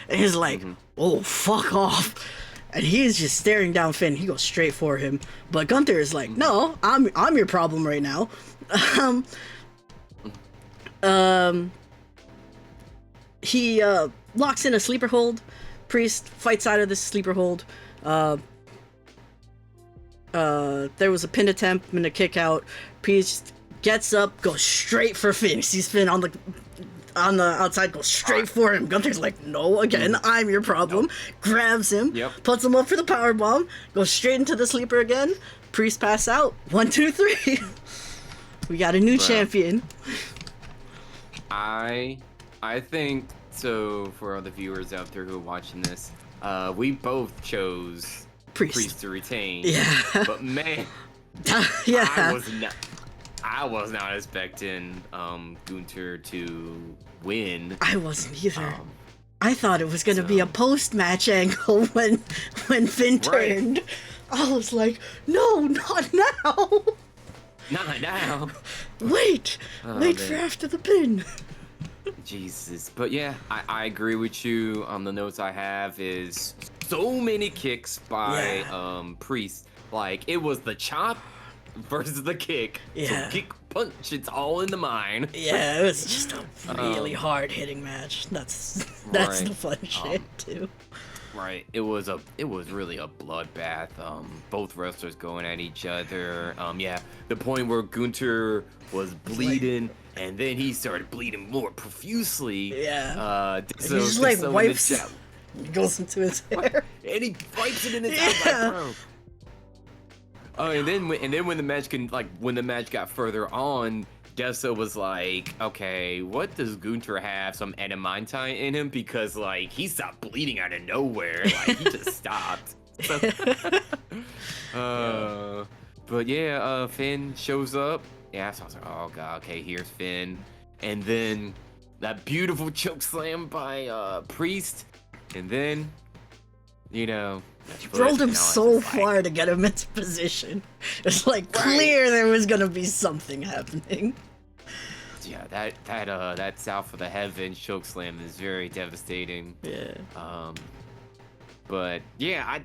and he's like, "Oh, fuck off!" And he's just staring down Finn. He goes straight for him, but Gunther is like, "No, I'm your problem right now." He locks in a sleeper hold. Priest fights out of this sleeper hold. There was a pin attempt and a kick out. Priest gets up, goes straight for Finn. He sees Finn on the outside, goes straight for him. Gunther's like, "No, again, I'm your problem." Grabs him, puts him up for the power bomb, goes straight into the sleeper again. Priest pass out. 1, 2, 3. We got a new champion. I think so. For all the viewers out there who are watching this, we both chose Priest to retain. Yeah. But man, Yeah. I was not. I was not expecting Gunter to win. I wasn't either. Um, I thought it was gonna be a post-match angle when Finn turned. I was like, no, not now. Not now. Wait man. for after the pin. Jesus. But yeah, I agree with you. The notes I have is so many kicks by Priest. Like, it was the chop versus the kick. Yeah. So kick, punch, it's all in the mind. Yeah, it was just a really hard-hitting match. That's Right. the fun shit too. Right. It was really a bloodbath. Both wrestlers going at each other. Yeah, the point where Gunter was bleeding and then he started bleeding more profusely. Yeah. So, He just like wipes. It goes into his hair. And he wipes it in his eye, like, bro. Oh, and then when the match got further on, Jessa was like, okay, what does Gunter have? Some adamantine in him? Because, like, he stopped bleeding out of nowhere. Like, he just stopped. So, but yeah, Finn shows up. Yeah, so I was like, oh god, okay, here's Finn. And then that beautiful choke slam by Priest. And then, you know, rolled him so far to get him into position. It's like clear there was gonna be something happening. Yeah, that South of the Heavens choke slam is very devastating. Yeah. But yeah,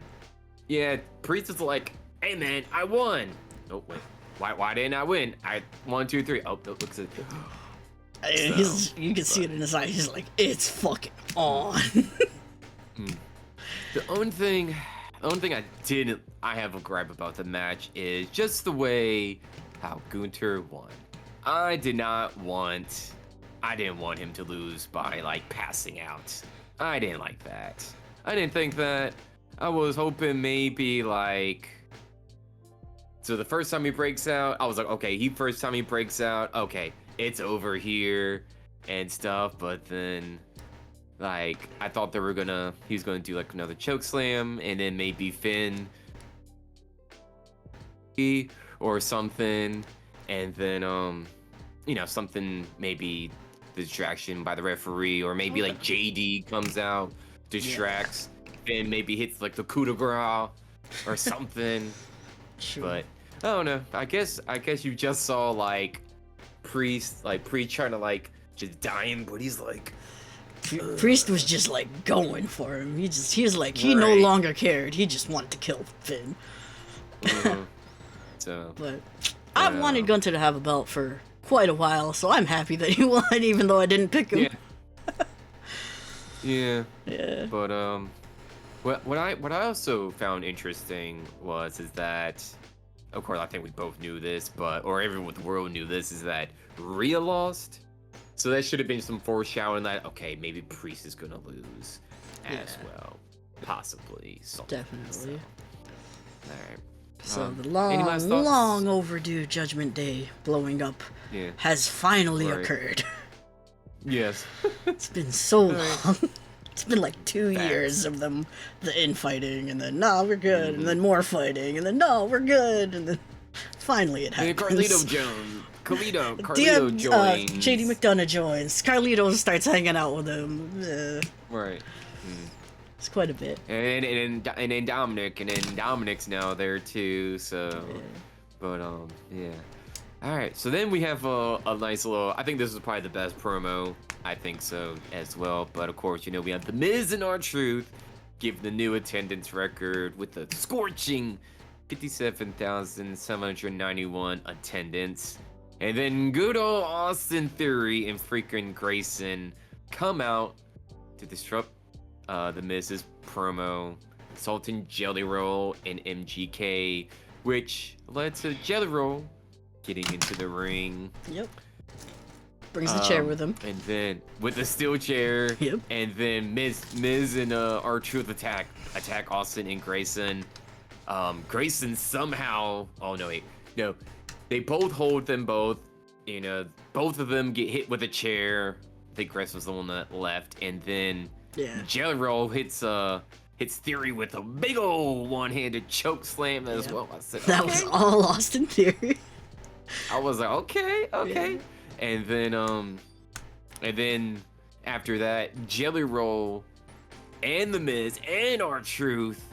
Priest is like, hey man, I won. Oh wait, why didn't I win? I 1, 2, 3. Oh, that looks like. You can see it in his eye. He's like, it's fucking on. The only thing I have a gripe about the match is just the way how Gunter won. I didn't want him to lose by like passing out. I didn't like that. I didn't think that. I was hoping maybe like. So the first time he breaks out, I was like, okay, first time he breaks out, okay, it's over here and stuff. But then, like, I thought he was gonna do like another choke slam, and then maybe Finn or something, and then something, maybe distraction by the referee, or maybe like JD comes out, distracts, Finn maybe hits like the coup de grace or something. Sure. But I don't know. I guess you just saw like Priest trying to like just dying, but he's like. Priest was just like going for him. He was like, he no longer cared. He just wanted to kill Finn. So. But I wanted Gunter to have a belt for quite a while, so I'm happy that he won, even though I didn't pick him. Yeah. Yeah. But what I also found interesting is that, of course, I think we both knew this, or everyone with the world knew this, is that Rhea lost. So that should have been some foreshadowing that, okay, maybe Priest is gonna lose as well, possibly. Definitely. So. All right. So the long overdue Judgment Day blowing up has finally occurred. Yes. It's been so long. It's been like 2 years of the infighting, and then no, we're good, and then more fighting, and then no, we're good, and then finally it happens. Carlito joins. JD McDonough joins. Carlito starts hanging out with him. Right. It's quite a bit. And then Dominic's now there too. So, but yeah. All right. So then we have a nice little. I think this is probably the best promo. I think so as well. But of course, we have the Miz and R-Truth give the new attendance record with a scorching 57,791 attendance. And then good old Austin Theory and freaking Grayson come out to disrupt the Miz's promo, insulting Jelly Roll and MGK, which led to Jelly Roll getting into the ring. Yep. Brings the chair with him. And then with the steel chair. Yep. And then Miz and R-Truth attack Austin and Grayson. Grayson somehow. Oh no, wait, no. They both hold them both. Both of them get hit with a chair. I think Grayson was the one that left, and then Jelly Roll hits Theory with a big old one-handed choke slam as well. I said, that was all Austin Theory. I was like, okay. Yeah. And then after that, Jelly Roll and The Miz and R-Truth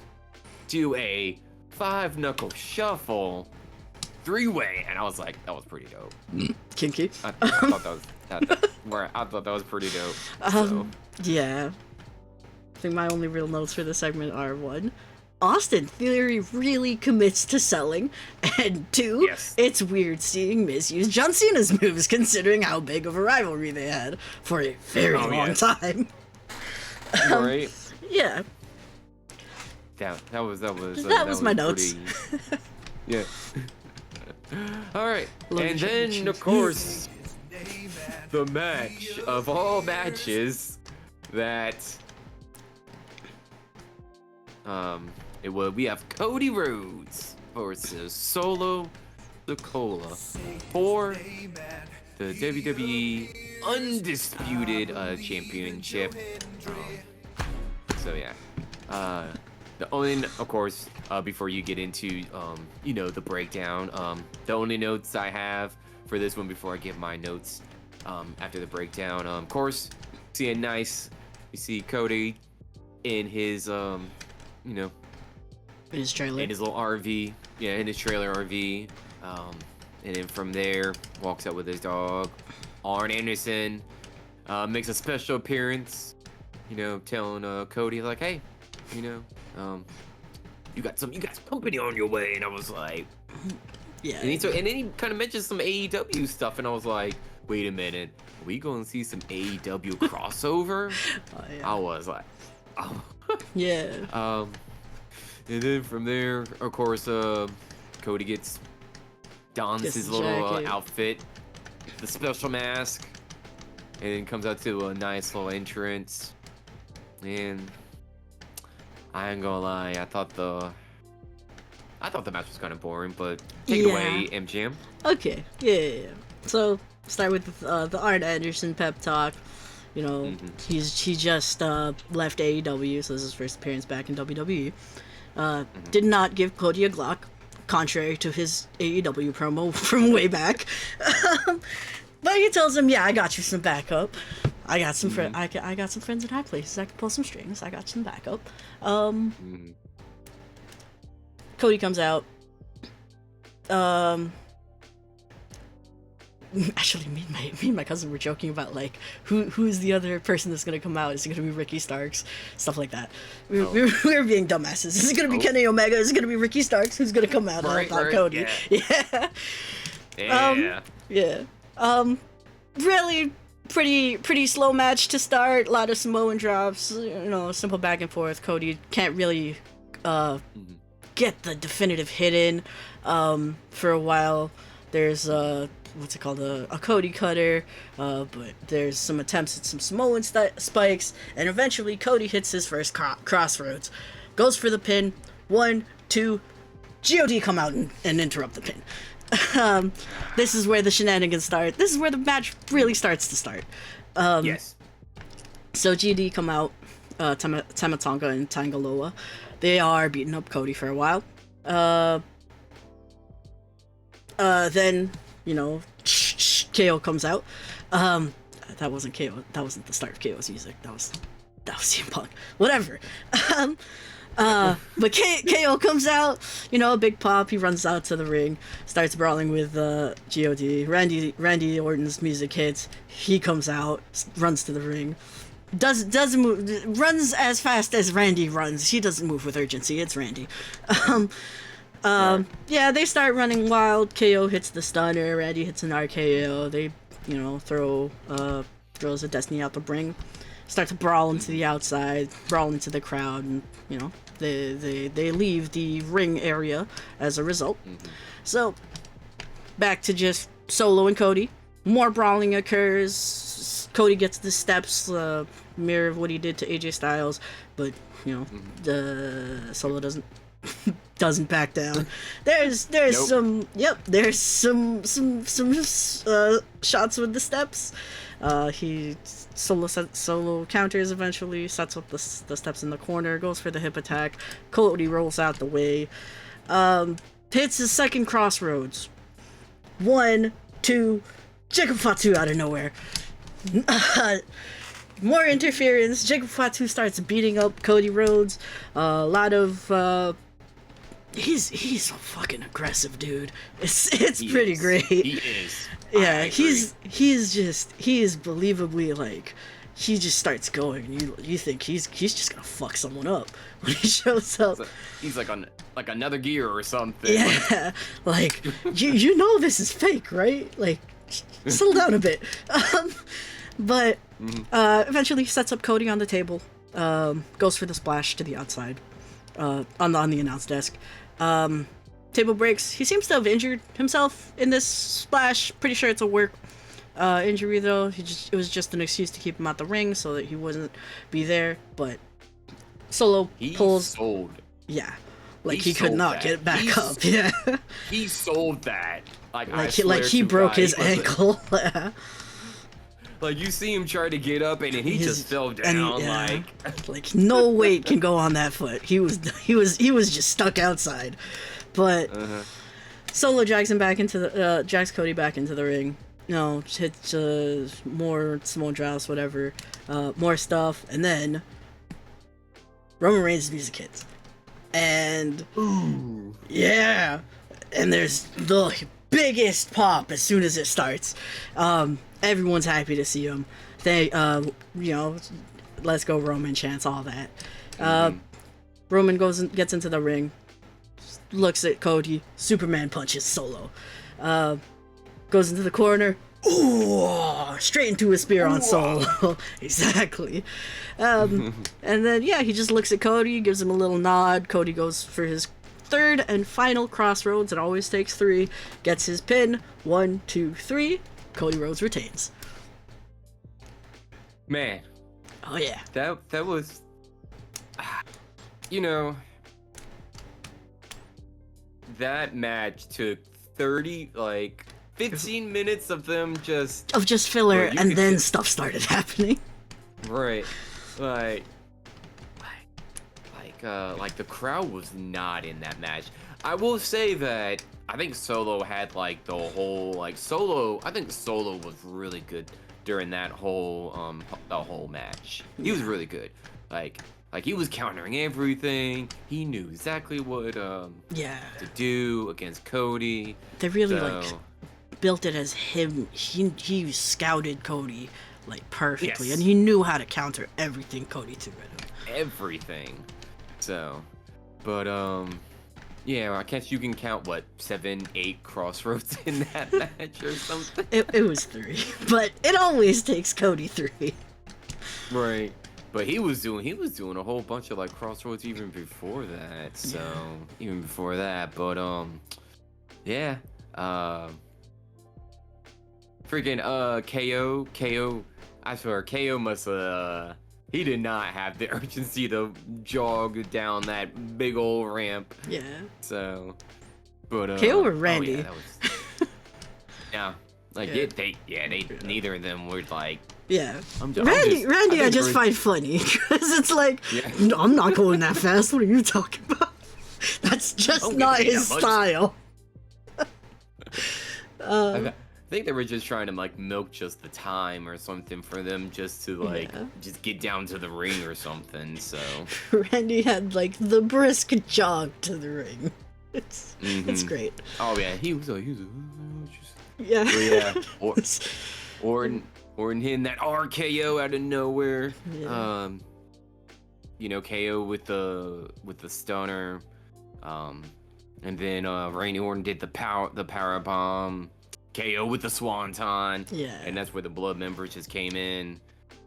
do a 5-knuckle shuffle 3-way, and I was like, that was pretty dope. Kinky. I thought that was pretty dope. Yeah. I think my only real notes for this segment are 1, Austin Theory really commits to selling, and 2, Yes. it's weird seeing Miz use John Cena's moves considering how big of a rivalry they had for a very long time. Right? Yeah. That was my notes. Yeah. All right. Love And you, then, Chief. of course, the match of all matches that we have Cody Rhodes versus Solo Sikoa for the WWE Undisputed Championship. So yeah. The only, of course, before you get into, the breakdown, the only notes I have for this one before I give my notes, after the breakdown, of course, you see Cody in his, In his trailer. in his little RV, in his trailer RV, and then from there, walks out with his dog. Arn Anderson, makes a special appearance, telling, Cody, like, hey, you got some company on your way, and I was like, Yeah. and then he kind of mentioned some AEW stuff, and I was like, wait a minute, are we going to see some AEW crossover? Yeah. I was like, oh. Yeah. And then from there, of course, Cody dons Gets his the little jacket. outfit, the special mask, and then comes out to a nice little entrance, and I ain't gonna lie, I thought the match was kind of boring, but take it away, MGM. Okay. Yeah. So start with the Arn Anderson pep talk. He just left AEW, so this is his first appearance back in WWE. Did not give Cody a Glock, contrary to his AEW promo from way back. But he tells him, "Yeah, I got you some backup. I got some I got some friends in high places. I can pull some strings. I got some backup." Cody comes out. Actually, me and my cousin were joking about, like, who's the other person that's gonna come out? Is it gonna be Ricky Starks? Stuff like that. We were being dumbasses. Is it gonna be Kenny Omega? Is it gonna be Ricky Starks? Who's gonna come out? Right, Cody. yeah. Yeah. Yeah. Really pretty slow match to start. A lot of Samoan drops. Simple back and forth. Cody can't really get the definitive hit in for a while. There's what's it called, a Cody cutter, but there's some attempts at some Samoan spikes, and eventually Cody hits his first crossroads, goes for the pin. 1, 2, God come out and interrupt the pin. This is where the shenanigans start. This is where the match really starts to start. Yes. So God come out, Tamatonga and Tangaloa. They are beating up Cody for a while. Then, KO comes out. That wasn't KO. That wasn't the start of KO's music. That was CM Punk. Whatever. But KO comes out, a big pop. He runs out to the ring, starts brawling with God. Randy Orton's music hits. He comes out, runs to the ring. Doesn't move. Runs as fast as Randy runs. He doesn't move with urgency. It's Randy. Yeah, they start running wild. KO hits the stunner. Randy hits an RKO. They, throws a Destiny out the ring. Start to brawl into the outside, brawl into the crowd, and they leave the ring area as a result. So back to just Solo and Cody. More brawling occurs. Cody gets the steps, mirror of what he did to AJ Styles, but the Solo doesn't back down. There's Nope. there's some shots with the steps. He solo counters eventually, sets up the steps in the corner, goes for the hip attack. Cody rolls out the way, hits his second crossroads. 1, 2, Jacob Fatu out of nowhere. More interference. Jacob Fatu starts beating up Cody Rhodes. A lot of he's so fucking aggressive, dude. It's pretty great. He is. Yeah, he is believably like, he just starts going, and you think he's just gonna fuck someone up when he shows up. He's like on like another gear or something. Yeah, like you know this is fake, right? Like, settle down a bit. But eventually he sets up Cody on the table, goes for the splash to the outside, on the announce desk. Table breaks. He seems to have injured himself in this splash. Pretty sure it's a work injury though. It was just an excuse to keep him out the ring so that he wouldn't be there. But Solo pulls. Sold. Yeah, like he could not get back up. Yeah, he sold that. Like he broke his ankle. Like you see him try to get up and he just fell down. Like no weight can go on that foot. He was just stuck outside. But Solo drags him back into the drags Cody back into the ring. You know, hits more Simone Draus, whatever, more stuff, and then Roman Reigns' music hits, and yeah, and there's the biggest pop as soon as it starts. Everyone's happy to see him. They, let's go Roman chants, all that. Roman gets into the ring, looks at Cody, Superman punches Solo. Goes into the corner, straight into a spear on Solo. Exactly. And then, he just looks at Cody, gives him a little nod. Cody goes for his third and final crossroads. It always takes 3. Gets his pin. 1, 2, 3. Cody Rhodes retains. Man. Oh, yeah. That was... that match took 15 minutes of them just filler, and then stuff started happening. Right. Like the crowd was not in that match. I will say that I think Solo had the whole I think Solo was really good during that whole the whole match. He was really good. Like he was countering everything. He knew exactly what to do against Cody. They really built it as him. He scouted Cody perfectly, and he knew how to counter everything Cody threw at him. Everything. So, but I guess you can count 7, 8 crossroads in that match or something. It was 3, but it always takes Cody 3. Right. But he was doing a whole bunch of crossroads even before that. So even before that, but freaking KO. I swear KO must he did not have the urgency to jog down that big old ramp. Yeah. So, but KO or Randy? That was, they neither of them were Yeah. Randy I just find funny because it's no, I'm not going that fast. What are you talking about? That's just not his style. I think they were just trying to milk just the time or something for them just to just get down to the ring or something. So Randy had the brisk jog to the ring. It's great. Oh yeah, he was yeah. Orton hitting that RKO out of nowhere. Yeah. KO with the stunner. And then Randy Orton did the power bomb. KO with the swanton. Yeah. And that's where the Blood members just came in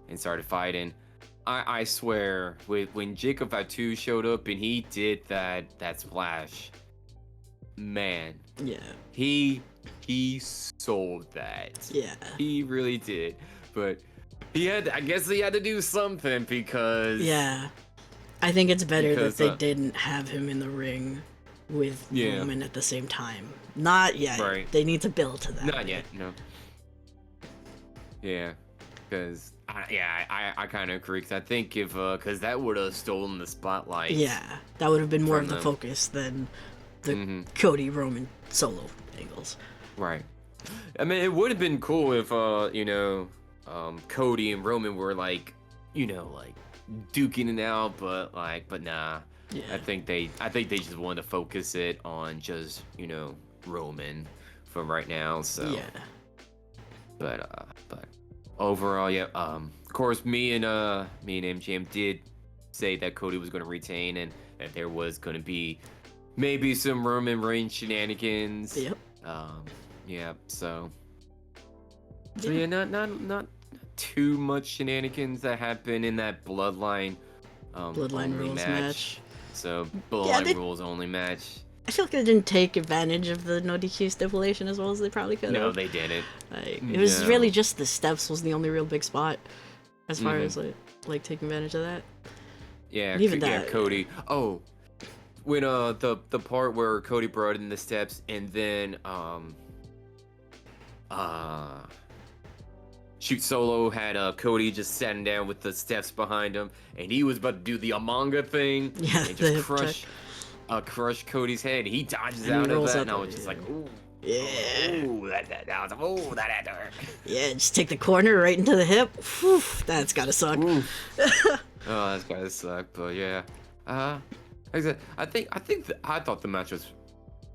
and started fighting. I swear, when Jacob Fatu showed up and he did that splash, man. Yeah. He sold that. Yeah. He really did. But I guess he had to do something because... Yeah. I think it's better that they didn't have him in the ring with Roman at the same time. Not yet. Right. They need to build to that. Not yet, no. Yeah, because I kind of agree. Cause I think because that would have stolen the spotlight. Yeah, that would have been more of the focus than the Cody Roman solo angles. Right. I mean, it would have been cool if, Cody and Roman were like, like duking it out, but nah. Yeah. I think they just wanted to focus it on just, Roman for right now. So, Yeah. but overall, yeah. Of course, me and MGM did say that Cody was going to retain and that there was going to be maybe some Roman Reigns shenanigans. Yep. Yeah. So yeah, not too much shenanigans that happened in that Bloodline Bloodline only rules match. So Yeah, Bloodline rules only match. I feel like they didn't take advantage of the no DQ stipulation as well as they probably could have. No, they didn't. Like, it was No. really just the steps was the only real big spot as far as like taking advantage of that. Yeah, And even yeah, that- Cody. Oh, when the part where Cody brought in the steps and then Shoot Solo had Cody just sitting down with the steps behind him, and he was about to do the Amanga thing Yeah, and the just crush Cody's head. He dodges And he out of rolls that, out and I the- was just like, ooh. Yeah. Ooh, that had to hurt. Yeah, just take the corner right into the hip. Whew, that's gotta suck. Ooh. Oh, that's gotta suck, but yeah. Like I said, I thought the match was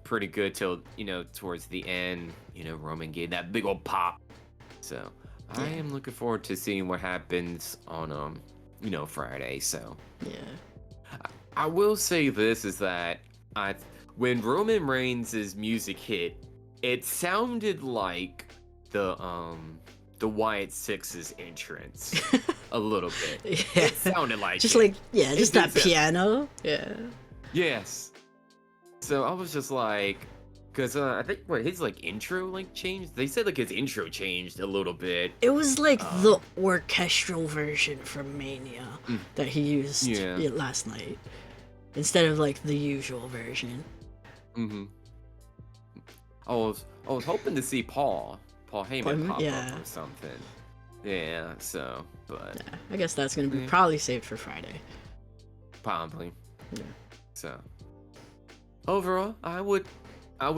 pretty good till towards the end. Roman gave that big old pop. So I Yeah. am looking forward to seeing what happens on Friday. So Yeah. I will say this is that when Roman Reigns' music hit, it sounded like the Wyatt Six's entrance a little bit. Yeah. It sounded like Just it. like, yeah, just It that did sound- piano. Yeah. Yes. So I was just like, because I think his like intro like changed. They said like his intro changed a little bit. It was like the orchestral version from Mania that he used Yeah. last night instead of like the usual version. Mm-hmm. I was hoping to see Paul Heyman pop yeah. up or something. Yeah. So, but Yeah, I guess that's gonna be Yeah. probably saved for Friday. probably. Yeah. So overall, I would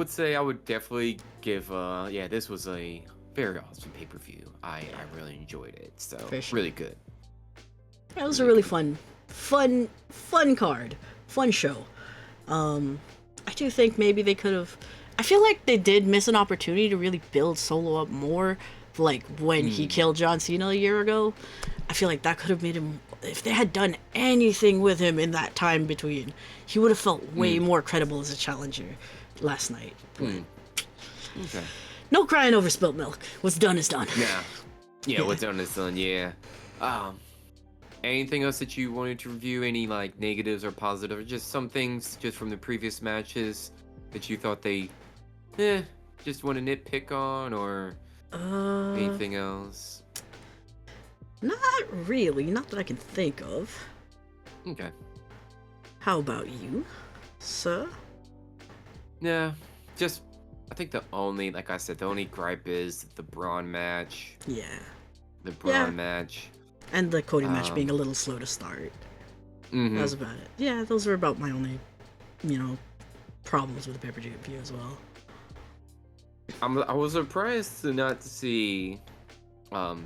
say I would definitely give this was a very awesome pay-per-view. I really enjoyed it. So For sure. really good. It was a really fun card, fun show. I do think maybe they could have. I feel like they did miss an opportunity to really build Solo up more, like when he killed John Cena a year ago. I feel like that could have made him. If they had done anything with him in that time between, he would have felt way more credible as a challenger last night. But Okay. no crying over spilt milk. What's done is done. Yeah, what's on this one? Yeah. Anything else that you wanted to review? Any like negatives or positive, or just some things just from the previous matches that you thought they, just want to nitpick on, or anything else? Not really. Not that I can think of. Okay. How about you, sir? Yeah, just I think the only, like I said, the only gripe is the Braun match. Yeah. The Braun Yeah. match. And the Cody match being a little slow to start. Mhm. That was about it. Yeah, those were about my only, problems with the pay-per-view as well. I was surprised to not see, the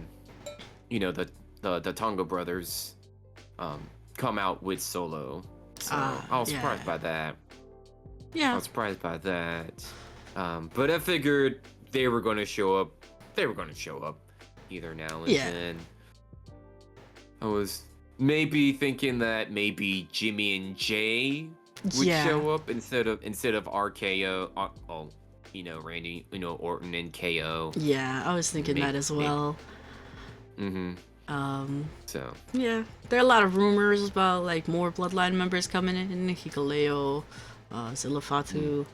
Tonga brothers, come out with Solo. So I was surprised yeah. by that. I Yeah. was surprised by that. But I figured they were going to show up. They were going to show up either now and Yeah. then. I was maybe thinking that maybe Jimmy and Jay would Yeah. show up instead of RKO. Randy, Orton and KO. Yeah, I was thinking that as well. Mm-hmm. So. Yeah, there are a lot of rumors about like more Bloodline members coming in. Hikuleo, Zilla Fatu,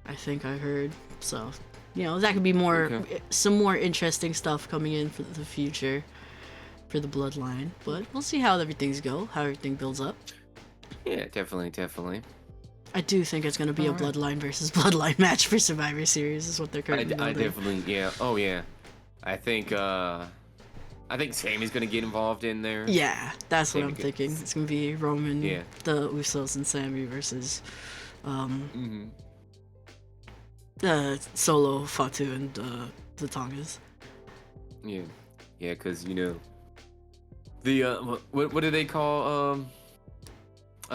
I think I heard. So, that could be some more interesting stuff coming in for the future for the Bloodline. But we'll see how how everything builds up. Yeah, definitely. I do think it's going to be a Bloodline versus Bloodline match for Survivor Series is what they're currently I building. definitely, yeah. Oh yeah. I think Sammy's gonna get involved in there. Yeah, that's what Sammy I'm gets- thinking. It's going to be Roman, Yeah. the Usos, and Sammy versus Solo, Fatu, and the Tongas. Yeah, yeah, because the what do they call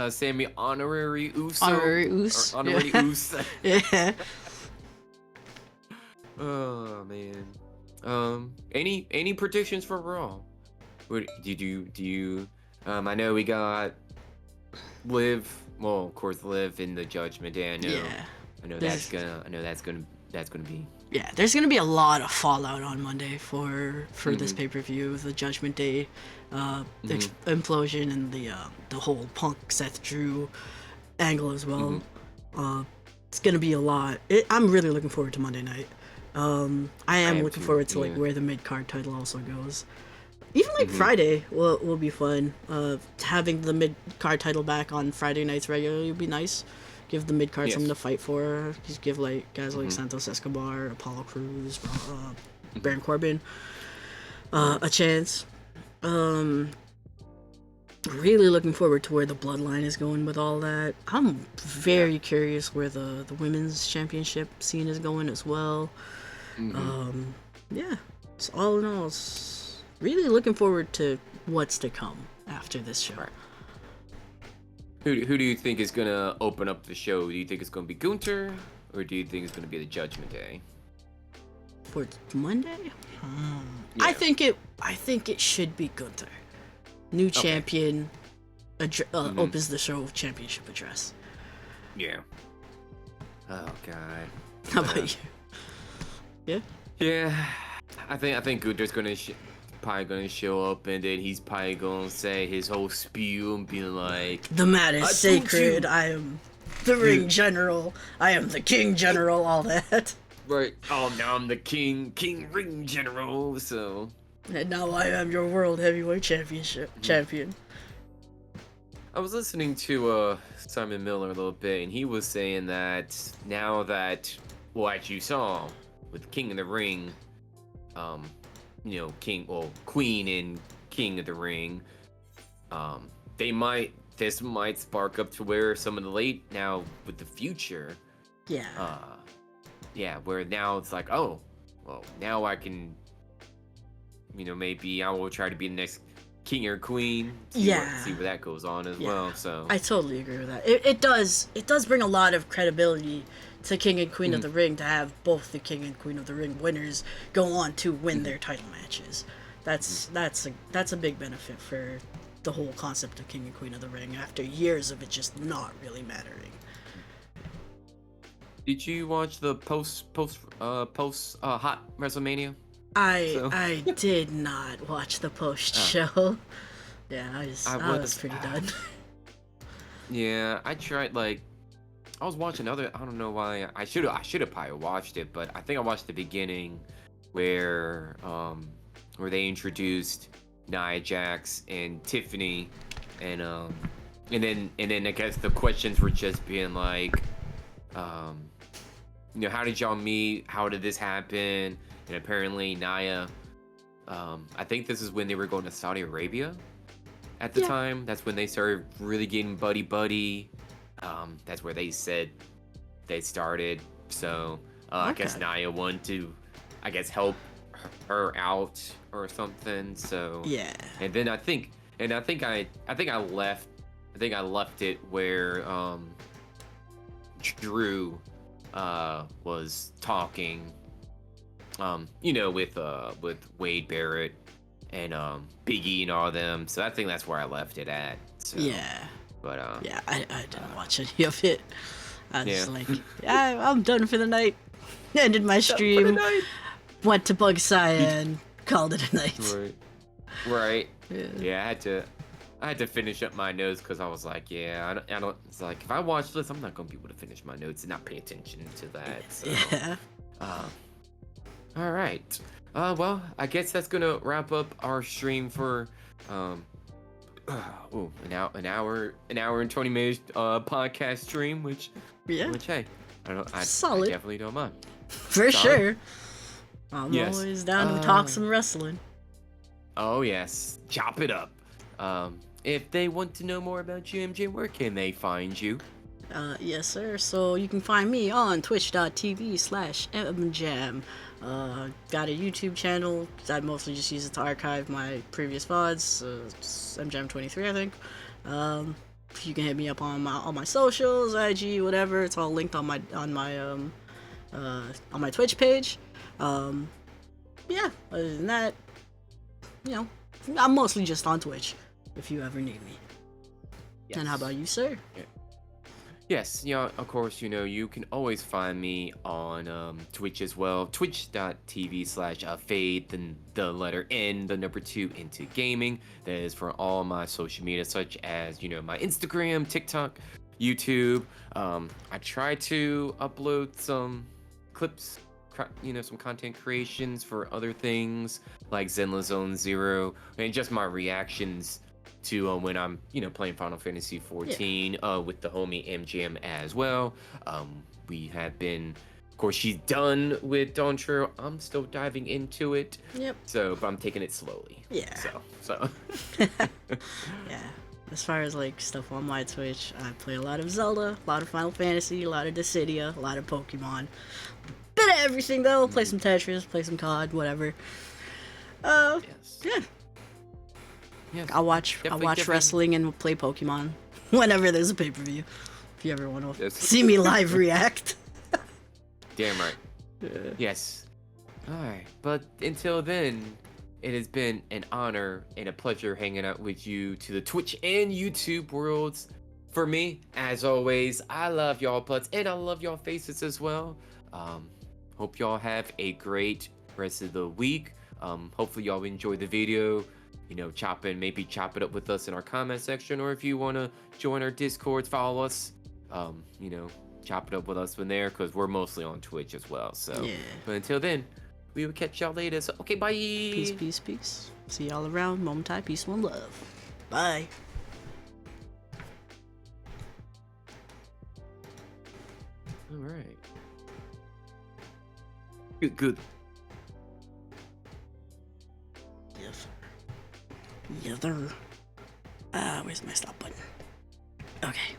Sammy honorary Uso Honorary or Us. honorary Yeah. Uso? Yeah. Oh man. Any predictions for Raw? What do you? I know we got Liv. Well, of course, Liv in the Judgment Day. Yeah. I know There's that's gonna be. yeah, there's gonna be a lot of fallout on Monday for this Mhm. pay-per-view, the Judgment Day, Mhm. implosion, and the whole Punk Seth Drew angle as well. Mhm. It's gonna be a lot. I'm really looking forward to Monday night. I I am am looking too. forward to like Yeah. where the mid card title also goes. Even like Mhm. Friday will be fun. Having the mid card title back on Friday nights regularly would be nice. Give the mid card something to Yes. fight for. Just give like guys like Mhm. Santos Escobar, Apollo Cruz, Mhm. Baron Corbin Right. a chance. Really looking forward to where the bloodline is going with all that. I'm Yeah. very curious where the women's championship scene is going as well. Mhm. Yeah, it's all in all, it's really looking forward to what's to come after this show. Right. Who do you think is gonna open up the show? Do you think it's gonna be Gunter, or do you think it's gonna be the Judgment Day? For Monday, Yeah. I think it should be Gunther. New champion opens the show with championship address. Yeah. Oh God. How about you? Yeah. Yeah. I think Gunter's probably gonna show up, and then he's probably gonna say his whole spiel and be like, The mat is I told sacred. you. I am the ring general. I am the king general. All that. Right. Oh, now I'm the king ring general. So. And now I am your world heavyweight champion. I was listening to Simon Miller a little bit, and he was saying that now that, well, as you saw with King of the Ring, Queen and King of the Ring, this might spark up to where some of the late now with the future, Yeah. where now it's like, oh, well, now I can, maybe I will try to be the next king or queen. See where that goes on as well. So I totally agree with that. It does bring a lot of credibility to King and Queen of the Ring to have both the King and Queen of the Ring winners go on to win their title matches. That's a big benefit for the whole concept of King and Queen of the Ring after years of it just not really mattering. Did you watch the post hot WrestleMania? I did not watch the post show. Yeah, I was pretty done. Yeah, I tried. Like, I was watching I don't know why. I should have probably watched it, but I think I watched the beginning where they introduced Nia Jax and Tiffany, and then I guess the questions were just being like, how did y'all meet? How did this happen? And apparently Nia, I think this is when they were going to Saudi Arabia at the time. That's when they started really getting buddy. That's where they said they started. So I guess Nia wanted to, help her out or something. So yeah. And then I think I left it where Drew was talking. With Wade Barrett and Big E and all of them. So I think that's where I left it at. So, yeah. But I didn't watch any of it. I was like, I'm done for the night. Ended my stream. Went to Bug and called it a night. Right. Yeah, I had to finish up my notes because I was like, I don't. It's like if I watch this, I'm not gonna be able to finish my notes and not pay attention to that. So, yeah. All right. Well, I guess that's gonna wrap up our stream for an hour and 20 minutes podcast stream, which hey, I solid. I definitely don't mind. For sure. I'm always down to talk some wrestling. Oh yes, chop it up. If they want to know more about you, MJ, where can they find you? Yes, sir. So you can find me on twitch.tv/mjam. Got a YouTube channel. I mostly just use it to archive my previous VODs. It's mjam23, I think. You can hit me up on my socials, IG, whatever. It's all linked on my Twitch page. Yeah. Other than that, you know, I'm mostly just on Twitch. If you ever need me. Yes. And how about you, sir? Yeah. Yes, yeah, of course, you can always find me on Twitch as well. Twitch.tv/fade, then the letter N, the number 2 into gaming. That is for all my social media, such as, my Instagram, TikTok, YouTube. I try to upload some clips, some content creations for other things like Zenla Zone Zero, and just my reactions to when I'm playing Final Fantasy 14 with the homie MGM as well. We have been, of course, she's done with Dawn Trail. I'm still diving into it. Yep. But I'm taking it slowly. Yeah. So. Yeah. As far as like stuff on my Twitch, I play a lot of Zelda, a lot of Final Fantasy, a lot of Dissidia, a lot of Pokemon. Bit of everything though. Play some Tetris, play some COD, whatever. Yes. Yeah. Yes. I'll watch wrestling and play Pokemon whenever there's a pay-per-view. If you ever want to see me live react. Damn right. Yes. Alright. But until then, it has been an honor and a pleasure hanging out with you to the Twitch and YouTube worlds. For me, as always, I love y'all butts and I love y'all faces as well. Hope y'all have a great rest of the week. Hopefully y'all enjoy the video. Chop it up with us in our comment section, or if you want to join our Discord, follow us. Chop it up with us from there, because we're mostly on Twitch as well. So, yeah. But until then, we will catch y'all later. So, okay, bye. Peace, peace, peace. See y'all around. Momentai, peace, one love. Bye. All right. Good. Yes. Where's my stop button? Okay.